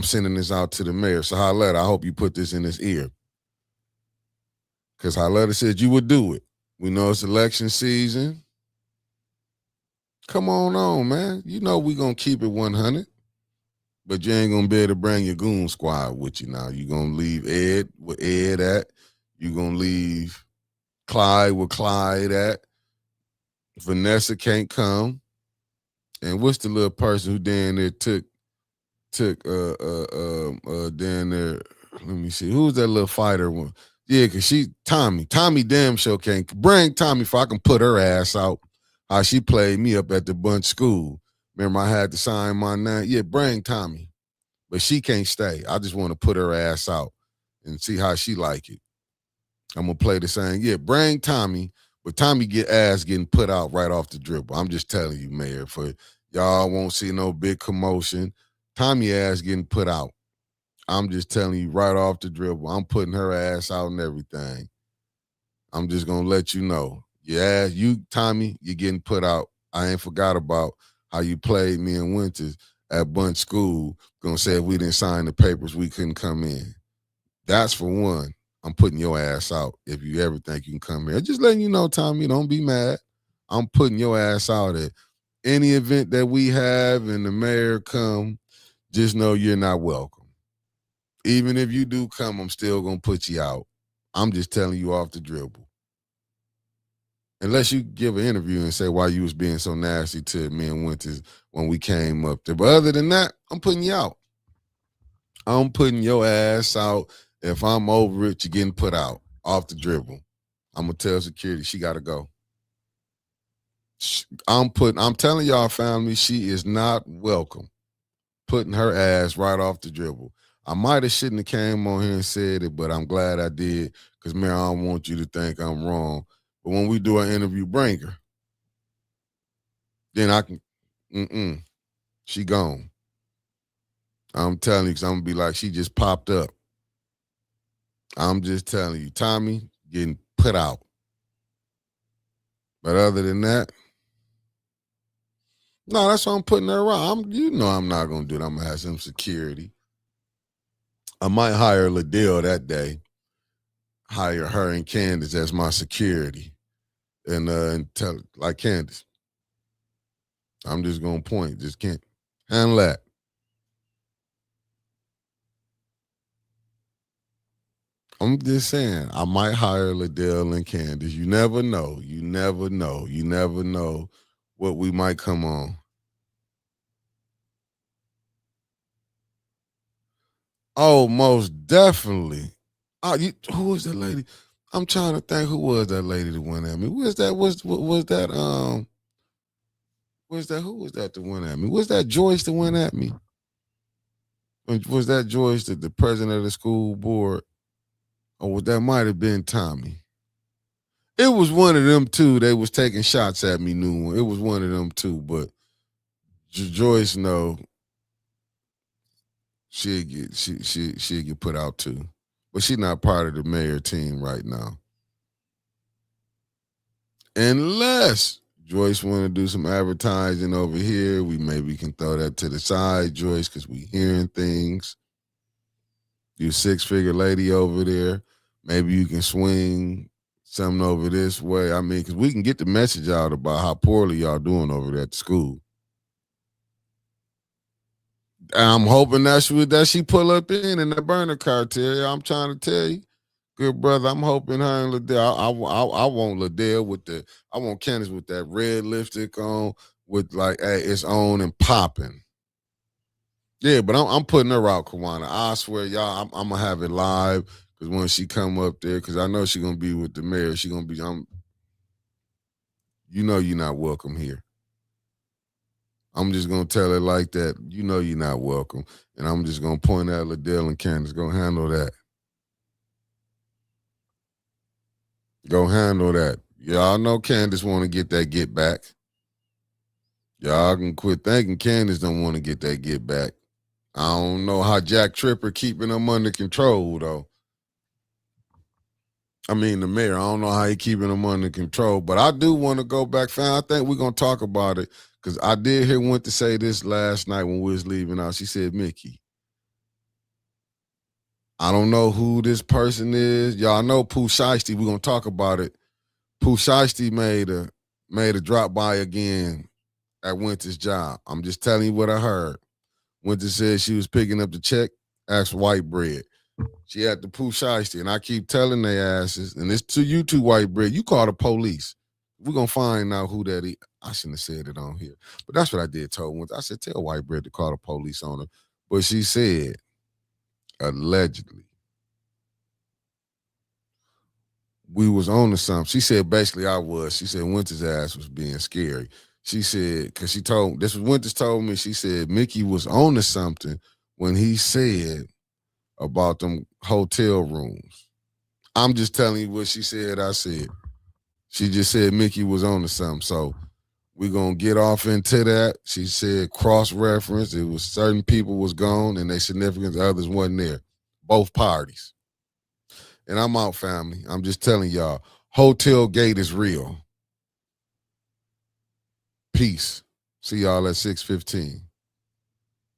sending this out to the mayor. So Harletta, I hope you put this in his ear. Because Harletta said you would do it. We know it's election season. Come on, man. You know we gonna keep it 100. But you ain't gonna be able to bring your goon squad with you now. You gonna leave Ed with Ed at. You gonna leave Clyde with Clyde at. Vanessa can't come. And what's the little person who down there took down there? Let me see. Who's that little fighter one? Yeah, cause Tommy damn sure can't bring Tommy if I can put her ass out. How she played me up at the Bunch School. Remember I had to sign my name. Yeah, bring Tommy. But she can't stay. I just want to put her ass out and see how she like it. I'm gonna play the same. Yeah, bring Tommy, but Tommy getting put out right off the dribble. I'm just telling you, Mayor, for y'all won't see no big commotion. Tommy ass getting put out. I'm just telling you right off the dribble. I'm putting her ass out and everything. I'm just gonna let you know. Yeah, Tommy, you're getting put out. I ain't forgot about how you played me in Winters at Bunch School. Gonna say if we didn't sign the papers, we couldn't come in. That's for one. I'm putting your ass out if you ever think you can come here. Just letting you know, Tommy, don't be mad. I'm putting your ass out at any event that we have and the mayor come, just know you're not welcome. Even if you do come, I'm still going to put you out. I'm just telling you off the dribble. Unless you give an interview and say why you was being so nasty to me and Winters when we came up there. But other than that, I'm putting you out. I'm putting your ass out. If I'm over it, you're getting put out off the dribble. I'm going to tell security she got to go. I'm telling y'all, family, she is not welcome. Putting her ass right off the dribble. I might have shouldn't have came on here and said it, but I'm glad I did because, man, I don't want you to think I'm wrong. But when we do an interview, bring her. Then I can, she gone. I'm telling you because I'm going to be like, she just popped up. I'm just telling you, Tommy getting put out. But other than that, no, that's why I'm putting her around. I'm not going to do that. I'm going to have some security. I might hire Liddell that day. Hire her and Candace as my security. And tell like Candace. I'm just going to point. Just can't handle that. I'm just saying, I might hire Liddell and Candace. You never know. You never know. You never know what we might come on. Oh, most definitely. Oh, who was that lady? I'm trying to think who was that lady that went at me. Was that who was that went at me? Was that Joyce that went at me? Was that Joyce, the president of the school board? Or that might have been Tommy. It was one of them two. They was taking shots at me, It was one of them two, but Joyce, no, she'll get put out too. But she's not part of the mayor team right now. Unless Joyce want to do some advertising over here, we maybe can throw that to the side, Joyce, because we hearing things. You 6-figure lady over there. Maybe you can swing something over this way. I mean, because we can get the message out about how poorly y'all doing over there at the school. I'm hoping that she pull up in the burner cartel. I'm trying to tell you, good brother. I'm hoping her and Liddell. I want Liddell I want Candace with that red lipstick on, with like, hey, it's on and popping. Yeah, but I'm putting her out, Kawana. I swear, y'all, I'm gonna have it live because when she come up there, because I know she's gonna be with the mayor. She gonna be. You know, you're not welcome here. I'm just gonna tell her like that. You know, you're not welcome, and I'm just gonna point at Liddell and Candace. Go handle that. Go handle that. Y'all know Candace want to get that get back. Y'all can quit thinking Candace don't want to get that get back. I don't know how Jack Tripper keeping them under control, though. I mean, the mayor, I don't know how he keeping them under control, but I do want to go back, fam. I think we're going to talk about it because I did hear Winter say this last night when we was leaving out. She said, Mickey, I don't know who this person is. Y'all know Pooh Shiesty. We're going to talk about it. Pooh Shiesty made a drop by again at Winter's job. I'm just telling you what I heard. Winter said she was picking up the check, asked white bread. She had the Pooh Shiesty, and I keep telling they asses, and it's to you two, white bread, you call the police. We're going to find out who that is. I shouldn't have said it on here, but that's what I did told Winter. I said, tell white bread to call the police on her. But she said, allegedly, we was on to something. She said, basically, I was. She said, Winter's ass was being scary. She said, because this was Winters told me, she said, Mickey was on to something when he said about them hotel rooms. I'm just telling you what she said, I said. She just said Mickey was on to something. So we're going to get off into that. She said cross-reference. It was certain people was gone and their significant others wasn't there. Both parties. And I'm out, family. I'm just telling y'all, Hotel Gate is real. Peace. See y'all at 6:15.